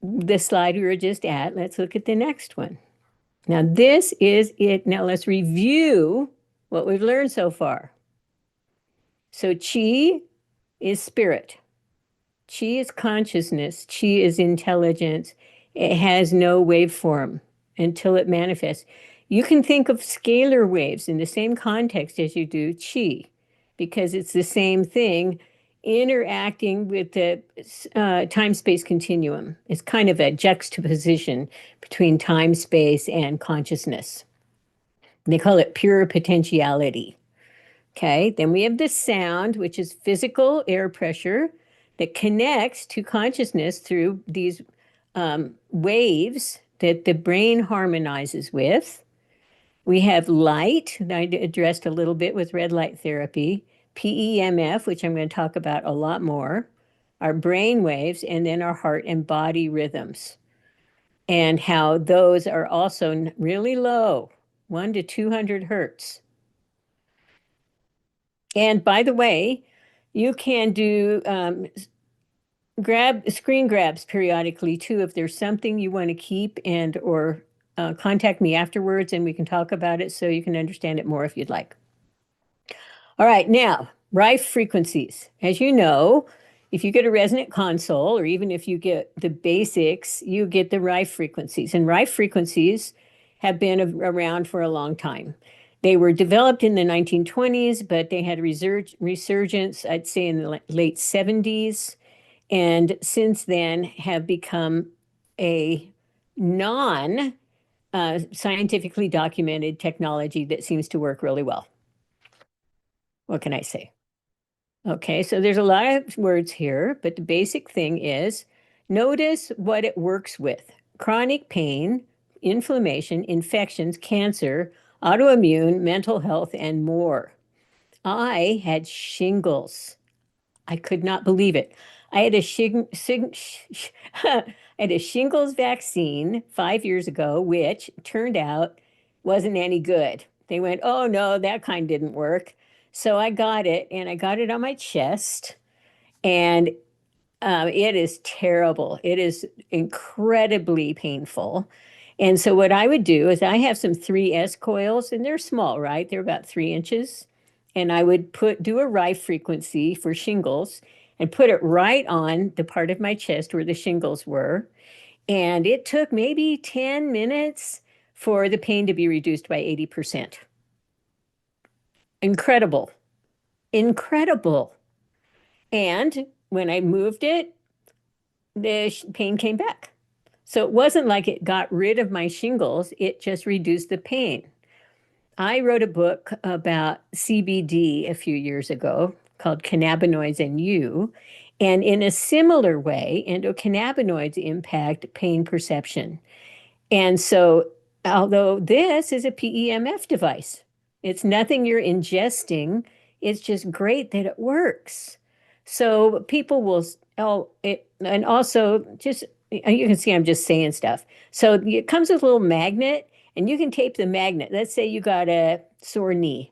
the slide we were just at. Let's look at the next one. Now, this is it. Now, let's review what we've learned so far. So, Qi is spirit. Qi is consciousness. Qi is intelligence. It has no waveform until it manifests. You can think of scalar waves in the same context as you do Qi, because it's the same thing interacting with the time-space continuum. It's kind of a juxtaposition between time, space, and consciousness. They call it pure potentiality. Okay, then we have the sound, which is physical air pressure that connects to consciousness through these waves that the brain harmonizes with. We have light, that I addressed a little bit with red light therapy, PEMF, which I'm going to talk about a lot more, our brain waves, and then our heart and body rhythms, and how those are also really low, 1 to 200 hertz. And by the way, you can do screen grabs periodically too if there's something you want to keep or contact me afterwards and we can talk about it so you can understand it more if you'd like. All right, now, Rife frequencies. As you know, if you get a resonant console or even if you get the basics, you get the Rife frequencies. And Rife frequencies have been around for a long time. They were developed in the 1920s, but they had a resurgence, I'd say, in the late 70s. And since then have become a non-scientifically documented technology that seems to work really well. What can I say? Okay, so there's a lot of words here, but the basic thing is notice what it works with. Chronic pain, inflammation, infections, cancer, autoimmune, mental health, and more. I had shingles. I could not believe it. I had I had a shingles vaccine 5 years ago, which turned out wasn't any good. They went, oh no, that kind didn't work. So I got it, and I got it on my chest, and it is terrible. It is incredibly painful. And so what I would do is I have some 3S coils, and they're small, right? They're about 3 inches. And I would do a Rife frequency for shingles and put it right on the part of my chest where the shingles were. And it took maybe 10 minutes for the pain to be reduced by 80%. Incredible. Incredible. And when I moved it, the pain came back. So it wasn't like it got rid of my shingles, it just reduced the pain. I wrote a book about CBD a few years ago called Cannabinoids and You. And in a similar way, endocannabinoids impact pain perception. And so, although this is a PEMF device, it's nothing you're ingesting, it's just great that it works. So people will, and also just, you can see I'm just saying stuff. So it comes with a little magnet, and you can tape the magnet. Let's say you got a sore knee.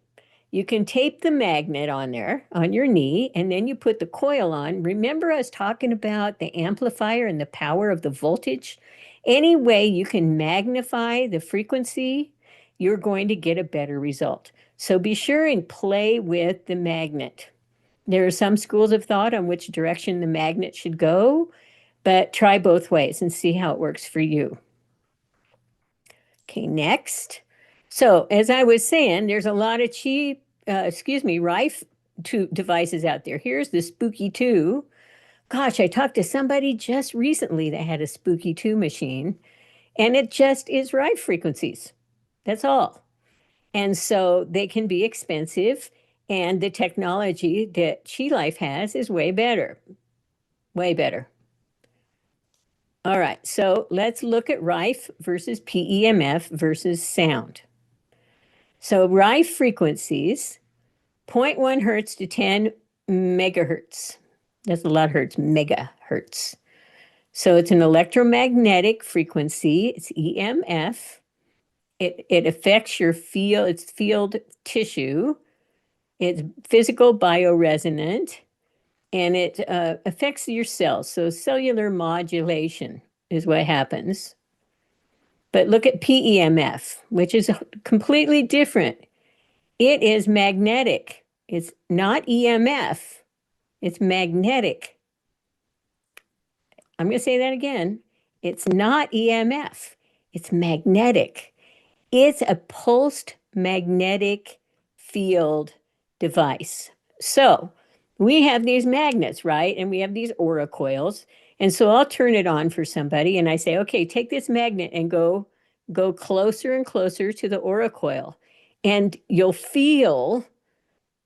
You can tape the magnet on there on your knee, and then you put the coil on. Remember us talking about the amplifier and the power of the voltage? Any way you can magnify the frequency, you're going to get a better result. So be sure and play with the magnet. There are some schools of thought on which direction the magnet should go, but try both ways and see how it works for you. Okay, next. So as I was saying, there's a lot of Rife devices out there. Here's the Spooky 2. Gosh, I talked to somebody just recently that had a Spooky 2 machine, and it just is Rife frequencies. That's all. And so they can be expensive, and the technology that Qi Life has is way better. Way better. All right, so let's look at Rife versus PEMF versus sound. So Rife frequencies, 0.1 hertz to 10 megahertz. That's a lot of hertz, megahertz. So it's an electromagnetic frequency, it's EMF. It affects your it's field tissue. It's physical bioresonant, and it affects your cells. So cellular modulation is what happens. But look at PEMF, which is completely different. It is magnetic. It's not EMF. It's magnetic. I'm going to say that again. It's not EMF. It's magnetic. It's a pulsed magnetic field device. So we have these magnets, right? And we have these aura coils. And so I'll turn it on for somebody, and I say, okay, take this magnet and go closer and closer to the aura coil. And you'll feel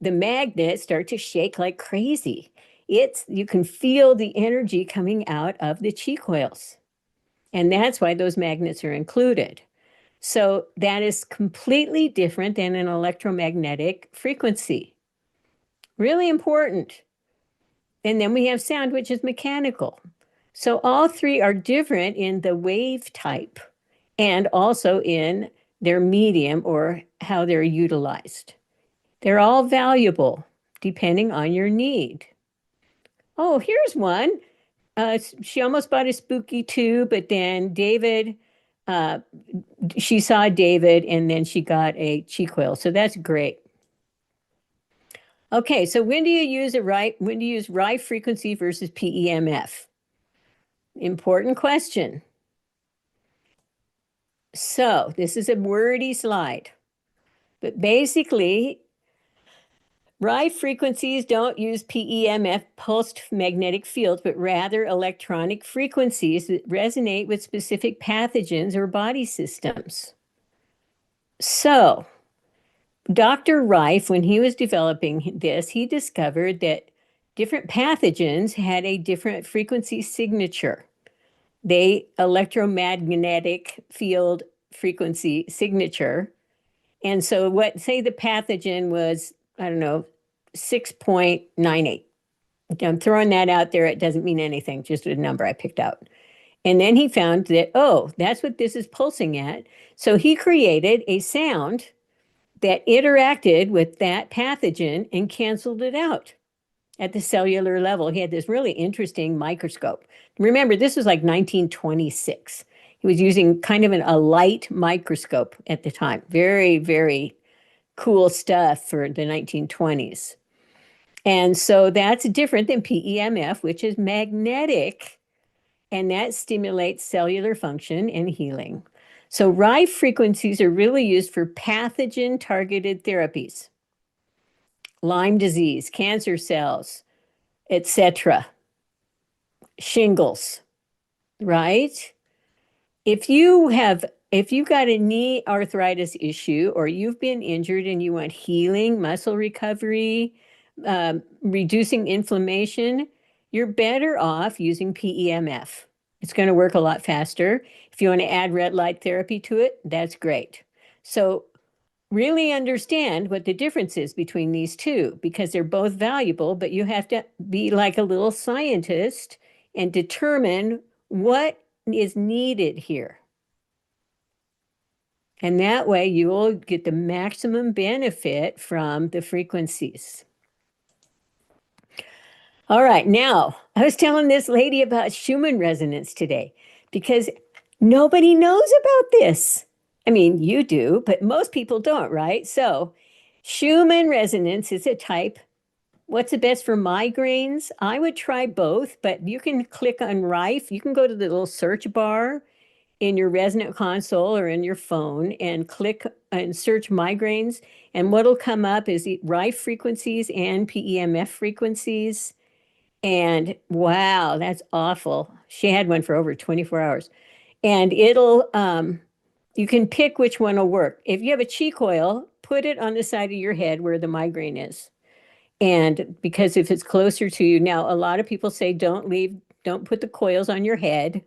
the magnet start to shake like crazy. You can feel the energy coming out of the Qi coils. And that's why those magnets are included. So that is completely different than an electromagnetic frequency. Really important. And then we have sound, which is mechanical. So all three are different in the wave type and also in their medium or how they're utilized. They're all valuable depending on your need. Oh, here's one. She almost bought a Spooky 2, but then she saw David, and then she got a Qi Coil. So that's great. Okay, so when do you use Rife frequency versus PEMF? Important question. So this is a wordy slide, but basically, Rife frequencies don't use PEMF, pulsed magnetic fields, but rather electronic frequencies that resonate with specific pathogens or body systems. So Dr. Rife, when he was developing this, he discovered that different pathogens had a different frequency signature. Electromagnetic field frequency signature. And so say the pathogen was, I don't know, 6.98. I'm throwing that out there. It doesn't mean anything, just a number I picked out. And then he found that, oh, that's what this is pulsing at. So he created a sound that interacted with that pathogen and canceled it out at the cellular level. He had this really interesting microscope. Remember, this was like 1926. He was using kind of a light microscope at the time. Very, very cool stuff for the 1920s. And so that's different than PEMF, which is magnetic, and that stimulates cellular function and healing. So Rife frequencies are really used for pathogen-targeted therapies, Lyme disease, cancer cells, etc., shingles, right? If you've got a knee arthritis issue, or you've been injured and you want healing, muscle recovery, reducing inflammation, you're better off using PEMF. It's going to work a lot faster. If you want to add red light therapy to it, that's great. So really understand what the difference is between these two, because they're both valuable, but you have to be like a little scientist and determine what is needed here. And that way you will get the maximum benefit from the frequencies. All right, now, I was telling this lady about Schumann resonance today because nobody knows about this. I mean, you do, but most people don't, right? So Schumann resonance is a type. What's the best for migraines? I would try both, but you can click on Rife. You can go to the little search bar in your resonant console or in your phone and click and search migraines. And what'll come up is the Rife frequencies and PEMF frequencies. And wow, that's awful. She had one for over 24 hours. And it'll, you can pick which one will work. If you have a Qi coil, put it on the side of your head where the migraine is. And because if it's closer to you, now a lot of people say don't put the coils on your head.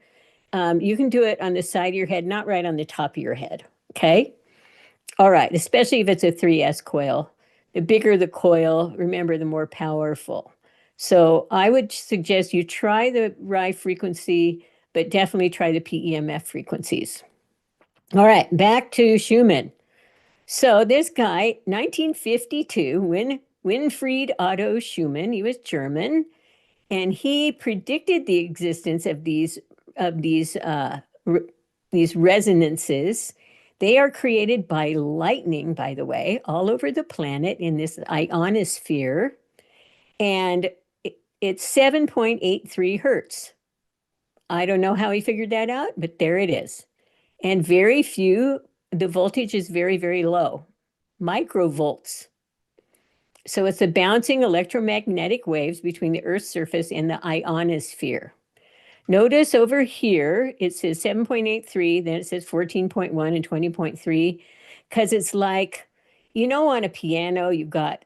You can do it on the side of your head, not right on the top of your head. Okay. All right. Especially if it's a 3S coil. The bigger the coil, remember, the more powerful. So I would suggest you try the Rife frequency, but definitely try the PEMF frequencies. All right, back to Schumann. So this guy, 1952, Winfried Otto Schumann, he was German, and he predicted the existence of these resonances. They are created by lightning, by the way, all over the planet in this ionosphere. And it's 7.83 hertz. I don't know how he figured that out, but there it is. And the voltage is very, very low, microvolts. So it's the bouncing electromagnetic waves between the Earth's surface and the ionosphere. Notice over here, it says 7.83, then it says 14.1 and 20.3, because it's like, on a piano, you've got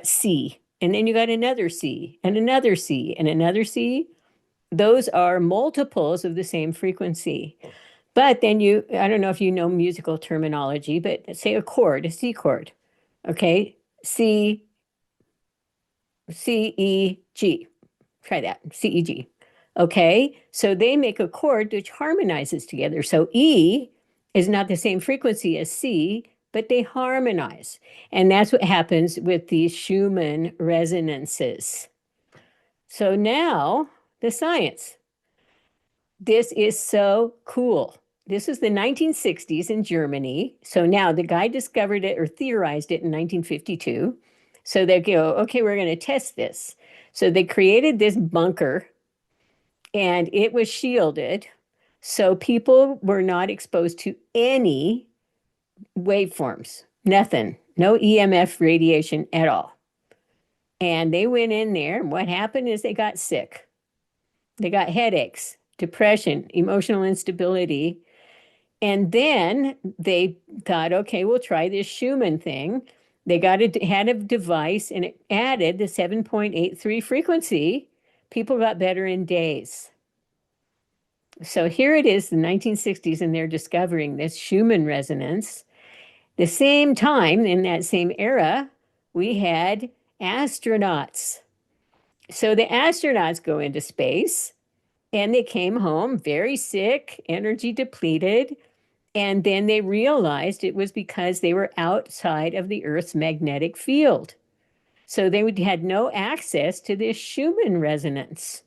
C, and then you got another C, and another C, and another C. Those are multiples of the same frequency. But then I don't know if you know musical terminology, but say a C chord, okay? C, E, G. Try that, C, E, G. Okay, so they make a chord which harmonizes together. So E is not the same frequency as C, but they harmonize. And that's what happens with these Schumann resonances. So now the science. This is so cool. This is the 1960s in Germany. So now the guy discovered it or theorized it in 1952. So they go, okay, we're going to test this. So they created this bunker and it was shielded. So people were not exposed to any waveforms, nothing, no EMF radiation at all. And they went in there, and what happened is they got sick. They got headaches, depression, emotional instability. And then they thought, okay, we'll try this Schumann thing. They had a device and it added the 7.83 frequency. People got better in days. So here it is, the 1960s, and they're discovering this Schumann resonance. The same time, in that same era, we had astronauts. So the astronauts go into space and they came home very sick, energy depleted. And then they realized it was because they were outside of the Earth's magnetic field. So they had no access to this Schumann resonance.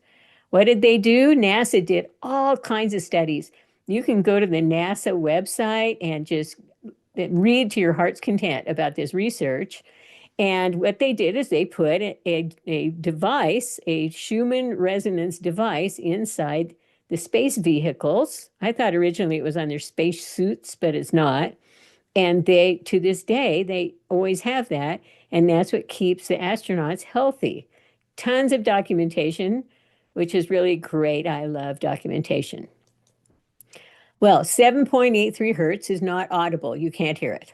What did they do? NASA did all kinds of studies. You can go to the NASA website and just read to your heart's content about this research. And what they did is they put a device, a Schumann resonance device inside the space vehicles. I thought originally it was on their space suits, but it's not. And they, to this day, they always have that. And that's what keeps the astronauts healthy. Tons of documentation, which is really great. I love documentation. Well, 7.83 hertz is not audible. You can't hear it.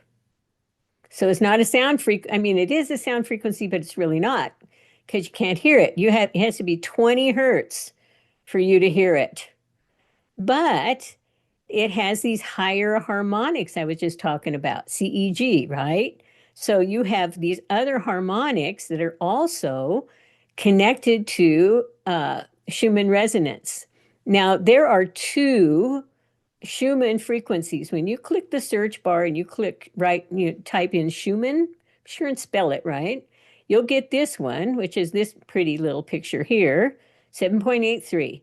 So it's not a sound frequency. I mean, it is a sound frequency, but it's really not because you can't hear it. It has to be 20 hertz for you to hear it. But it has these higher harmonics I was just talking about, CEG, right? So you have these other harmonics that are also connected to Schumann resonance. Now, there are two Schumann frequencies. When you click the search bar and you type in Schumann, be sure and spell it right, you'll get this one, which is this pretty little picture here, 7.83.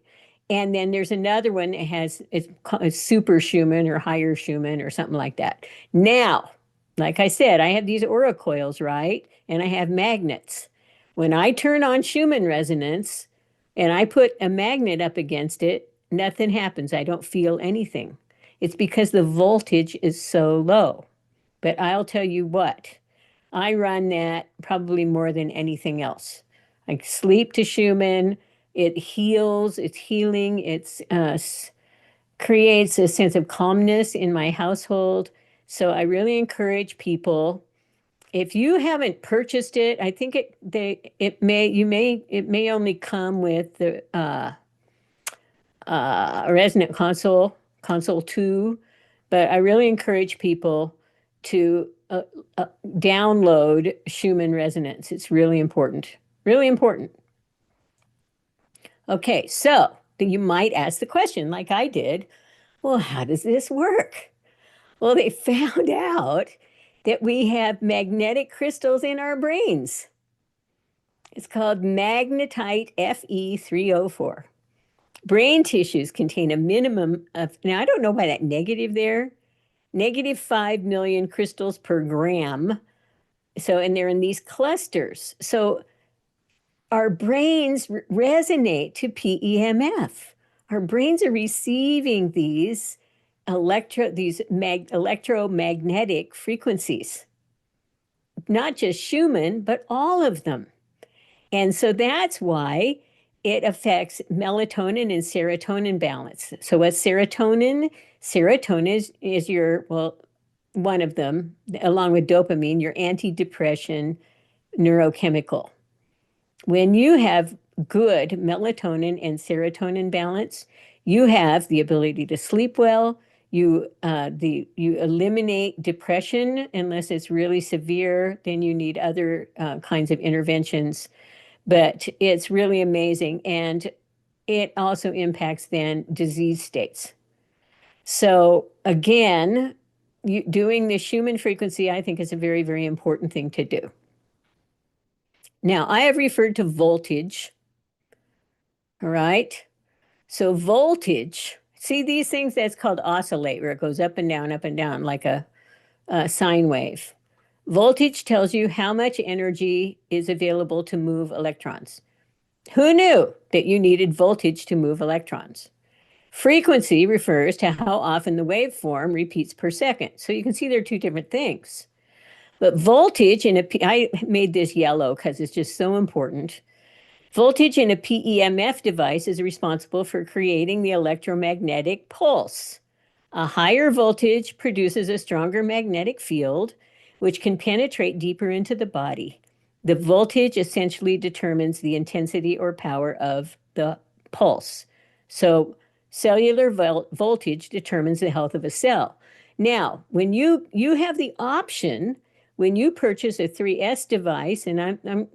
And then there's another one that it's super Schumann or higher Schumann or something like that. Now, like I said, I have these aura coils, right? And I have magnets. When I turn on Schumann resonance and I put a magnet up against it, nothing happens. I don't feel anything. It's because the voltage is so low. But I'll tell you what, I run that probably more than anything else. I sleep to Schumann. It heals, it's healing, it creates a sense of calmness in my household. So I really encourage people, if you haven't purchased it, I think it may only come with the resonant console 2, but I really encourage people to download Schumann resonance. It's really important, really important. Okay, so you might ask the question, like I did, well, how does this work? Well, they found out that we have magnetic crystals in our brains. It's called magnetite Fe3O4. Brain tissues contain a minimum of, now I don't know why that negative there, negative 5 million crystals per gram. So, and they're in these clusters. So our brains resonate to PEMF. Our brains are receiving these electromagnetic frequencies, not just Schumann, but all of them. And so that's why it affects melatonin and serotonin balance. So what's serotonin? Serotonin is your, well, one of them, along with dopamine, your antidepressant neurochemical. When you have good melatonin and serotonin balance, you have the ability to sleep well. You eliminate depression unless it's really severe. Then you need other kinds of interventions. But it's really amazing, and it also impacts then disease states. So again, doing the Schumann frequency, I think, is a very, very important thing to do. Now, I have referred to voltage, all right? So voltage, see these things, that's called oscillate, where it goes up and down like a sine wave. Voltage tells you how much energy is available to move electrons. Who knew that you needed voltage to move electrons? Frequency refers to how often the waveform repeats per second. So you can see they're two different things. But voltage I made this yellow because it's just so important. Voltage in a PEMF device is responsible for creating the electromagnetic pulse. A higher voltage produces a stronger magnetic field, which can penetrate deeper into the body. The voltage essentially determines the intensity or power of the pulse. So cellular voltage determines the health of a cell. Now, when you have the option when you purchase a 3S device, and I'm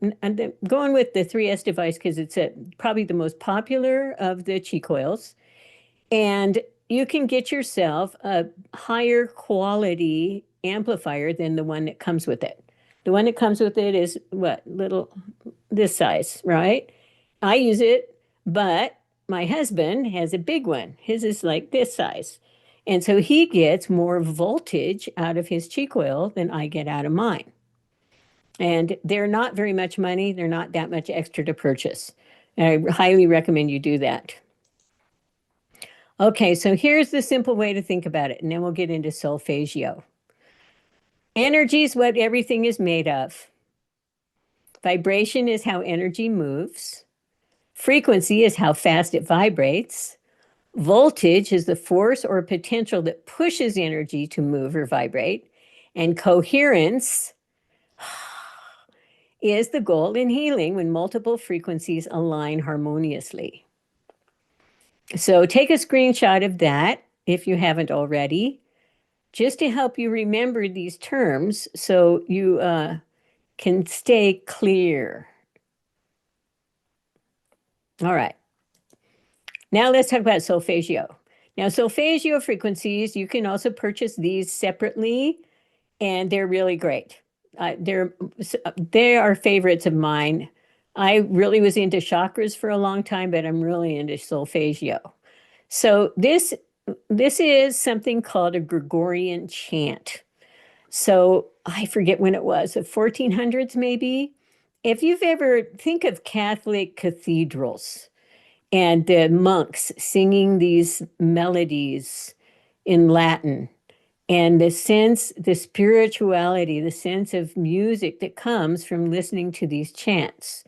going with the 3S device because it's probably the most popular of the Qi coils, and you can get yourself a higher quality amplifier than the one that comes with it. The one that comes with it is what, this size, right? I use it, but my husband has a big one. His is like this size. And so he gets more voltage out of his Qi coil than I get out of mine. And they're not very much money. They're not that much extra to purchase. And I highly recommend you do that. Okay, so here's the simple way to think about it, and then we'll get into solfeggio. Energy is what everything is made of. Vibration is how energy moves. Frequency is how fast it vibrates. Voltage is the force or potential that pushes energy to move or vibrate. And coherence is the goal in healing when multiple frequencies align harmoniously. So take a screenshot of that if you haven't already, just to help you remember these terms so you can stay clear. All right. Now let's talk about solfeggio. Now, solfeggio frequencies, you can also purchase these separately, and they're really great. They are favorites of mine. I really was into chakras for a long time, but I'm really into solfeggio. So this is something called a Gregorian chant. So I forget when it was, the 1400s maybe. If you've ever think of Catholic cathedrals and the monks singing these melodies in Latin, and the sense, the spirituality, the sense of music that comes from listening to these chants.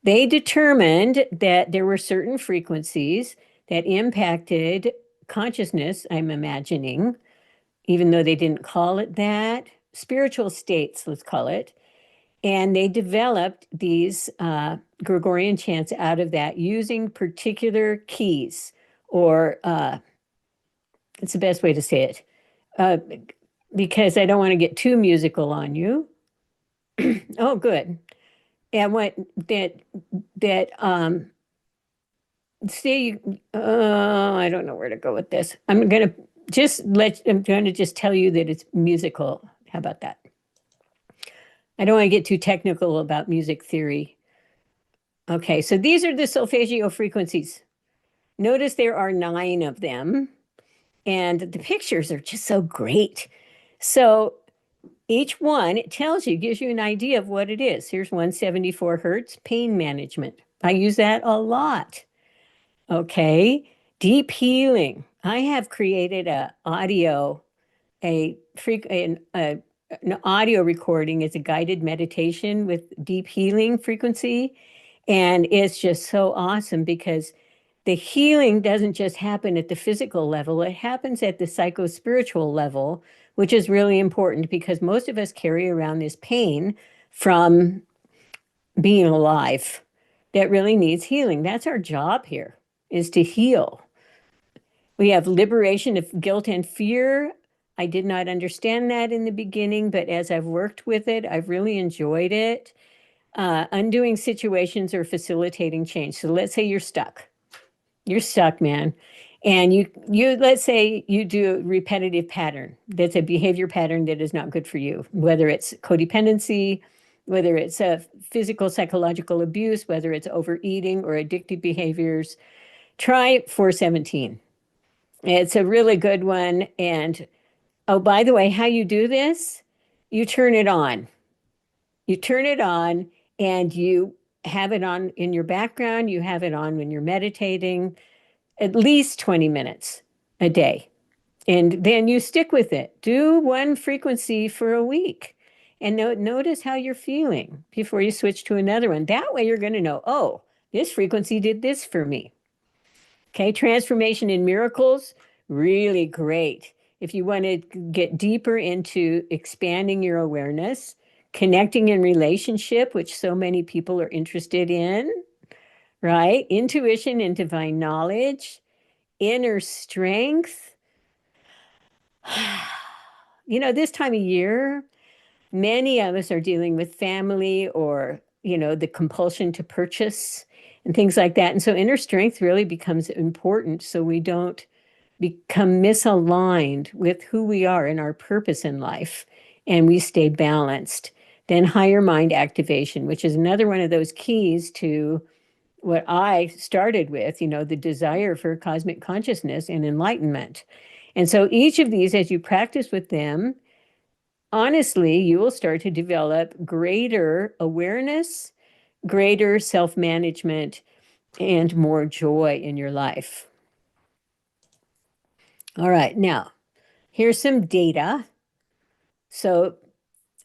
They determined that there were certain frequencies that impacted consciousness, I'm imagining, even though they didn't call it that, spiritual states, let's call it. And they developed these Gregorian chants out of that using particular keys, or it's the best way to say it, because I don't want to get too musical on you. Oh, good. And what see, I don't know where to go with this. I'm going to just tell you that it's musical. How about that? I don't want to get too technical about music theory. Okay, so these are the solfeggio frequencies. Notice there are 9 of them, and the pictures are just so great. So each one, it tells you, gives you an idea of what it is. Here's 174 hertz, pain management. I use that a lot. Okay, deep healing. I have created an audio recording. It's a guided meditation with deep healing frequency. And it's just so awesome because the healing doesn't just happen at the physical level, it happens at the psycho-spiritual level, which is really important because most of us carry around this pain from being alive that really needs healing. That's our job here, is to heal. We have liberation of guilt and fear. I did not understand that in the beginning, but as I've worked with it, I've really enjoyed it. Undoing situations or facilitating change. So let's say you're stuck. You're stuck, man. And you let's say you do a repetitive pattern. That's a behavior pattern that is not good for you, whether it's codependency, whether it's a physical, psychological abuse, whether it's overeating or addictive behaviors. Try 417. It's a really good one. And oh, by the way, how you do this, you turn it on. You turn it on and you have it on in your background. You have it on when you're meditating, at least 20 minutes a day. And then you stick with it. Do one frequency for a week and notice how you're feeling before you switch to another one. That way you're going to know, oh, this frequency did this for me. Okay, transformation in miracles, really great. If you want to get deeper into expanding your awareness, connecting in relationship, which so many people are interested in, right? Intuition and divine knowledge, inner strength. You know, this time of year, Many of us are dealing with family or, the compulsion to purchase and things like that. And so inner strength really becomes important so we don't become misaligned with who we are and our purpose in life, and we stay balanced. Then higher mind activation, which is another one of those keys to what I started with, the desire for cosmic consciousness and enlightenment. And so each of these, as you practice with them, honestly, you will start to develop greater awareness, greater self-management, and more joy in your life. All right, now, here's some data. So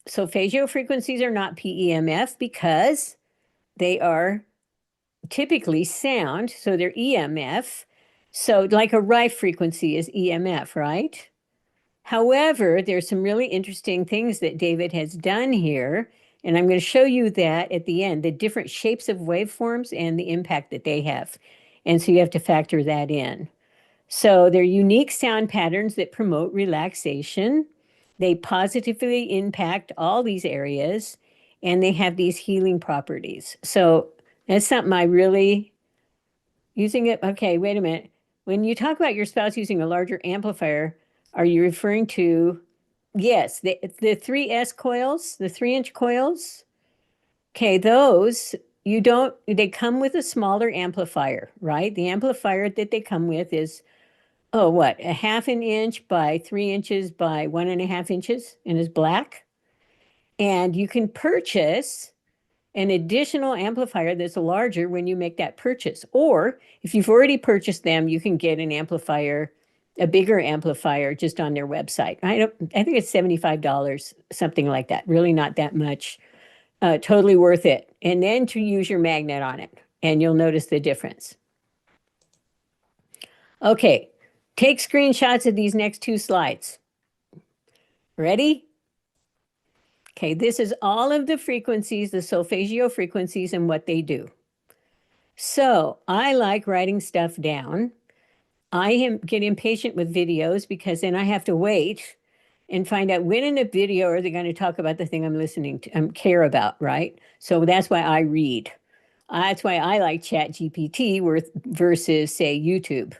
solfeggio frequencies are not PEMF because they are typically sound, so they're EMF. So like a Rife frequency is EMF, right? However, there's some really interesting things that David has done here, and I'm going to show you that at the end, the different shapes of waveforms and the impact that they have. And so you have to factor that in. So they're unique sound patterns that promote relaxation. They positively impact all these areas, and they have these healing properties. So that's something I really using it. Okay, wait a minute. When you talk about your spouse using a larger amplifier, are you referring to, yes, the 3S coils, the 3-inch coils? Okay, those, they come with a smaller amplifier, right? The amplifier that they come with is, a 1/2 inch by 3 inches by 1.5 inches and is black. And you can purchase an additional amplifier that's larger when you make that purchase. Or if you've already purchased them, you can get an amplifier, a bigger amplifier just on their website. I think it's $75, something like that. Really not that much. Totally worth it. And then to use your magnet on it, and you'll notice the difference. Okay, take screenshots of these next 2 slides. Ready? Okay, this is all of the frequencies, the solfeggio frequencies and what they do. So I like writing stuff down. I get impatient with videos because then I have to wait and find out when in a video are they going to talk about the thing I'm listening to, care about, right? So that's why I read. That's why I like ChatGPT versus, say, YouTube,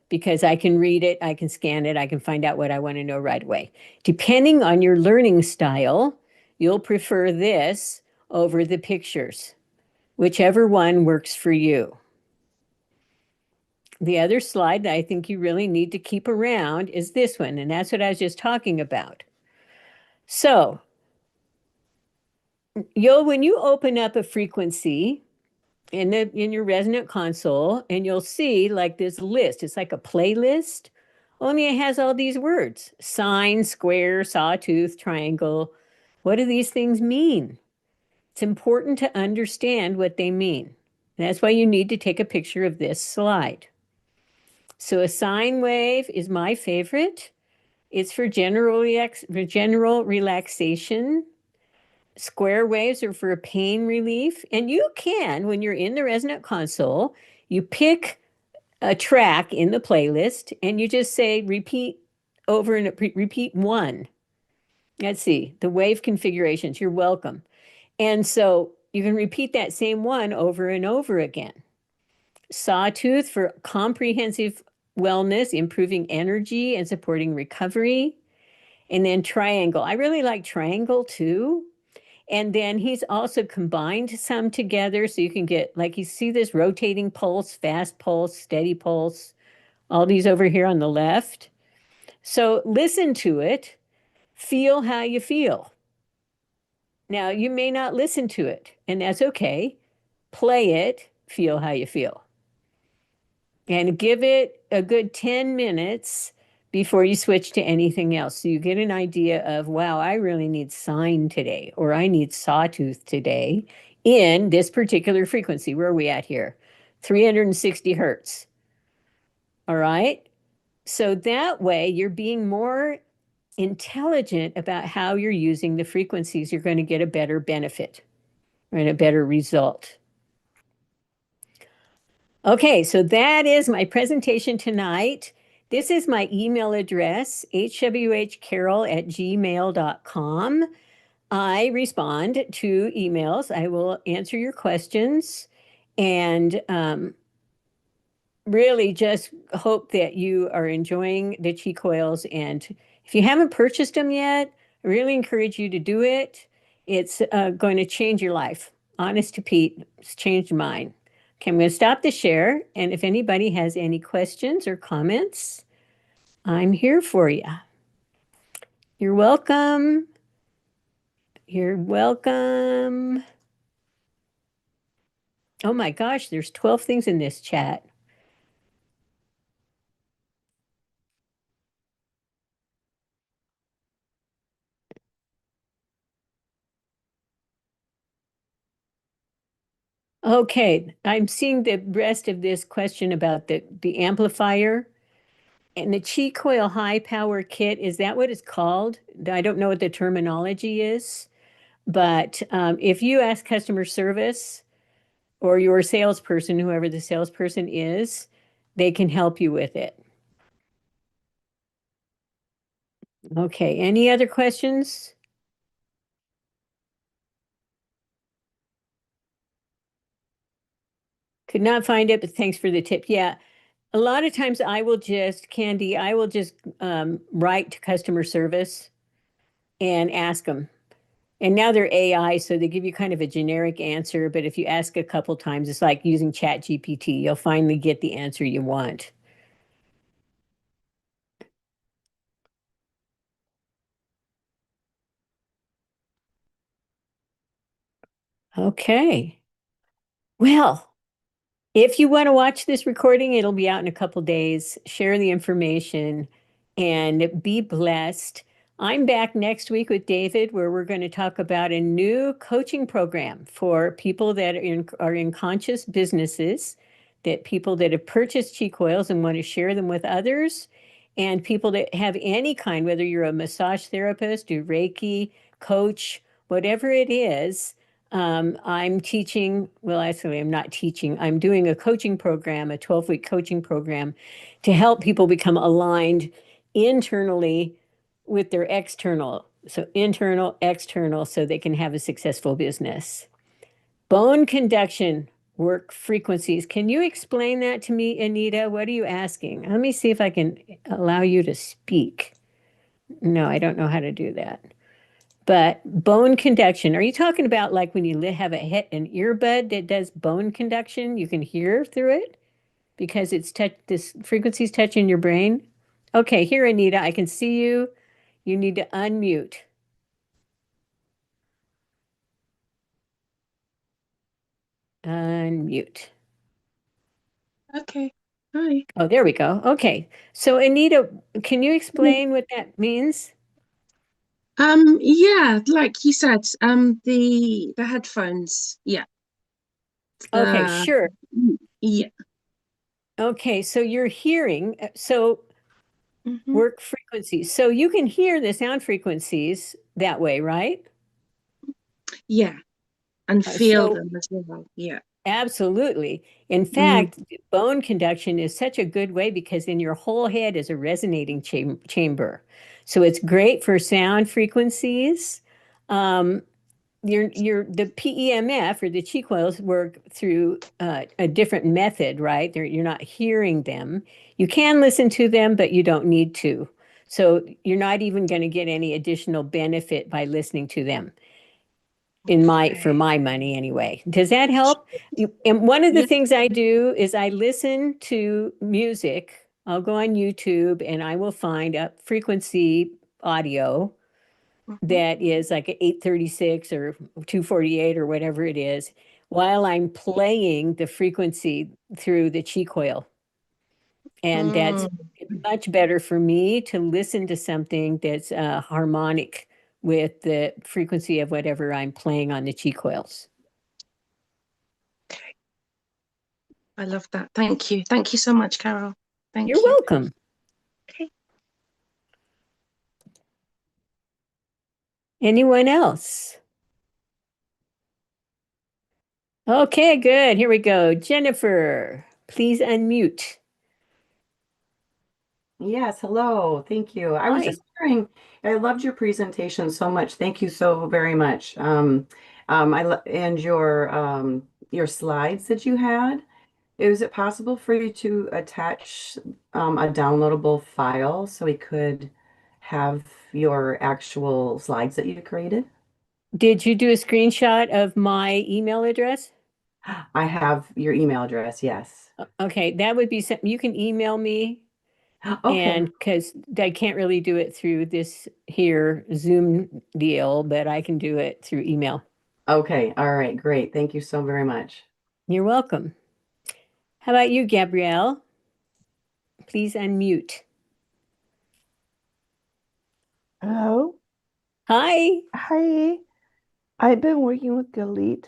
because I can read it, I can scan it, I can find out what I want to know right away. Depending on your learning style, you'll prefer this over the pictures, whichever one works for you. The other slide that I think you really need to keep around is this one, and that's what I was just talking about. So, when you open up a frequency in your resonant console, and you'll see like this list. It's like a playlist, only it has all these words: sine, square, sawtooth, triangle. What do these things mean? It's important to understand what they mean. And that's why you need to take a picture of this slide. So a sine wave is my favorite. It's for general relaxation. Square waves are for pain relief. And you can, when you're in the resonant console, you pick a track in the playlist and you just say repeat over and repeat 1. Let's see, the wave configurations. You're welcome. And so you can repeat that same one over and over again. Sawtooth for comprehensive wellness, improving energy and supporting recovery. And then triangle. I really like triangle too. And then he's also combined some together so you can get, like, you see this rotating pulse, fast pulse, steady pulse, all these over here on the left. So listen to it, feel how you feel. Now, you may not listen to it, and that's okay. Play it, feel how you feel. And give it a good 10 minutes before you switch to anything else. So you get an idea of, wow, I really need sine today, or I need sawtooth today in this particular frequency. Where are we at here? 360 hertz. All right. So that way you're being more intelligent about how you're using the frequencies. You're going to get a better benefit and a better result. Okay, so that is my presentation tonight. This is my email address, hwhcarol@gmail.com. I respond to emails. I will answer your questions and really just hope that you are enjoying the Qi coils. And if you haven't purchased them yet, I really encourage you to do it. It's going to change your life. Honest to Pete, it's changed mine. Okay, I'm going to stop the share. And if anybody has any questions or comments, I'm here for you. You're welcome. You're welcome. Oh my gosh, there's 12 things in this chat. Okay, I'm seeing the rest of this question about the amplifier and the Qi Coil High Power Kit. Is that what it's called? I don't know what the terminology is, but if you ask customer service or your salesperson, whoever the salesperson is, they can help you with it. Okay, any other questions? Could not find it, but thanks for the tip. Yeah, a lot of times I will just, Candy, I will just write to customer service and ask them. And now they're AI, so they give you kind of a generic answer. But if you ask a couple times, it's like using Chat GPT. You'll finally get the answer you want. Okay. Well, if you want to watch this recording, it'll be out in a couple days. Share the information and be blessed. I'm back next week with David, where we're going to talk about a new coaching program for people that are in conscious businesses, that people that have purchased Qi coils and want to share them with others, and people that have any kind, whether you're a massage therapist, do Reiki, coach, whatever it is. I'm teaching, well, actually, I'm not teaching. I'm doing a coaching program, a 12-week coaching program to help people become aligned internally with their external. So internal, external, so they can have a successful business. Bone conduction work frequencies. Can you explain that to me, Anita? What are you asking? Let me see if I can allow you to speak. No, I don't know how to do that. But bone conduction, are you talking about like when you have an earbud that does bone conduction? You can hear through it because this frequency's touching your brain. Okay, here, Anita, I can see you. You need to unmute. Unmute. Okay. Hi. Oh, there we go. Okay. So Anita, can you explain what that means? Yeah, like you said, the headphones. Yeah. Okay, The sure. yeah. Okay, so you're hearing, so hmm work frequencies. So you can hear the sound frequencies that way, right? Yeah. And feel So them as well. Yeah. absolutely. In Mm. fact, bone conduction is such a good way because in your whole head is a resonating chamber. So it's great for sound frequencies. Um, the PEMF or the Qi coils work through a different method, right? You're not hearing them. You can listen to them, but you don't need to. So you're not even going to get any additional benefit by listening to them for Okay. my money anyway. Does that help? And one of the Yeah. things I do is I listen to music. I'll go on YouTube and I will find a frequency audio hmm that is like a 836 or 248 or whatever it is, while I'm playing the frequency through the Qi coil. And that's Mm. much better for me to listen to something that's harmonic with the frequency of whatever I'm playing on the Qi coils. Okay. I love that. Thank you. Thank you so much, Carol. You're Thank you. welcome. Okay. Anyone else? Okay, good. Here we go. Jennifer, please unmute. Yes, hello. Thank you. I was Hi. just wondering, I loved your presentation so much. Thank you so very much. And your slides that you had. Is it possible for you to attach a downloadable file so we could have your actual slides that you created? Did you do a screenshot of my email address? I have your email address, yes. Okay, that would be something you can email me, Okay. and because I can't really do it through this here Zoom deal, but I can do it through email. Okay. All right. Great. Thank you so very much. You're welcome. How about you, Gabrielle? Please unmute. Hello. Hi. Hi. I've been working with Galit.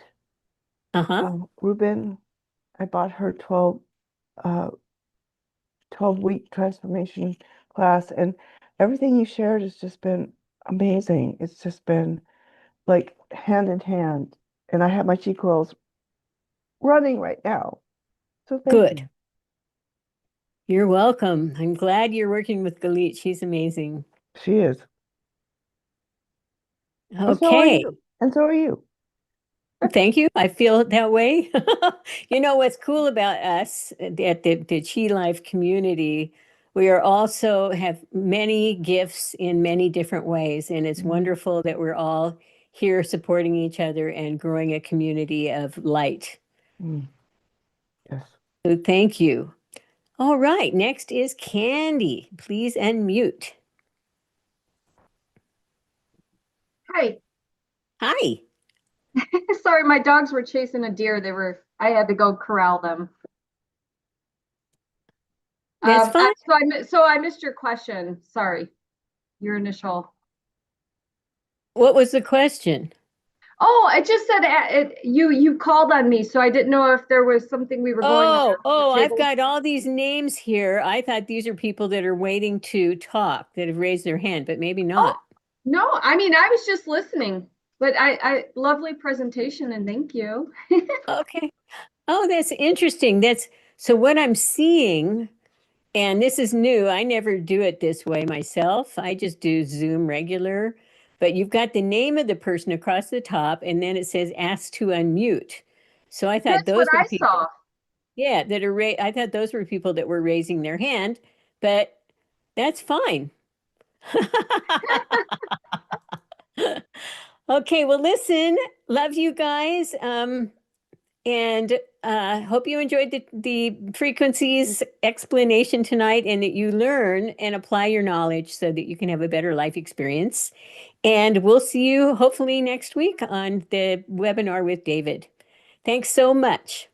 Uh-huh. Ruben, I bought her uh 12-week transformation class, and everything you shared has just been amazing. It's just been like hand in hand. And I have my Qi coils running right now. So thank Good. you. You're welcome. I'm glad you're working with Galit. She's amazing. She is. And so are Okay. you. And so are you. Thank you. I feel that way. You know what's cool about us at the Chi Life community, we are also have many gifts in many different ways, and it's Mhm. wonderful that we're all here supporting each other and growing a community of light. Mm, yes. So thank you. All right, next is Candy. Please unmute. Hi. Hi. Sorry, my dogs were chasing a deer. I had to go corral them. That's fine. So I missed your question. Sorry, your initial. What was the question? Oh, I just said you called on me, so I didn't know if there was something we were going around the I've table. got all these names here. I thought these are people that are waiting to talk that have raised their hand, but maybe Oh, not. no, I mean I was just listening. But I lovely presentation and thank you. Okay. Oh, that's interesting. That's so what I'm seeing, and this is new. I never do it this way myself. I just do Zoom regular, but you've got the name of the person across the top, and then it says ask to unmute. So I thought That's what those were I people, saw. yeah, I thought those were people that were raising their hand, but that's fine. Okay, well, listen, love you guys. And hope you enjoyed the frequencies explanation tonight and that you learn and apply your knowledge so that you can have a better life experience. And we'll see you hopefully next week on the webinar with David. Thanks so much.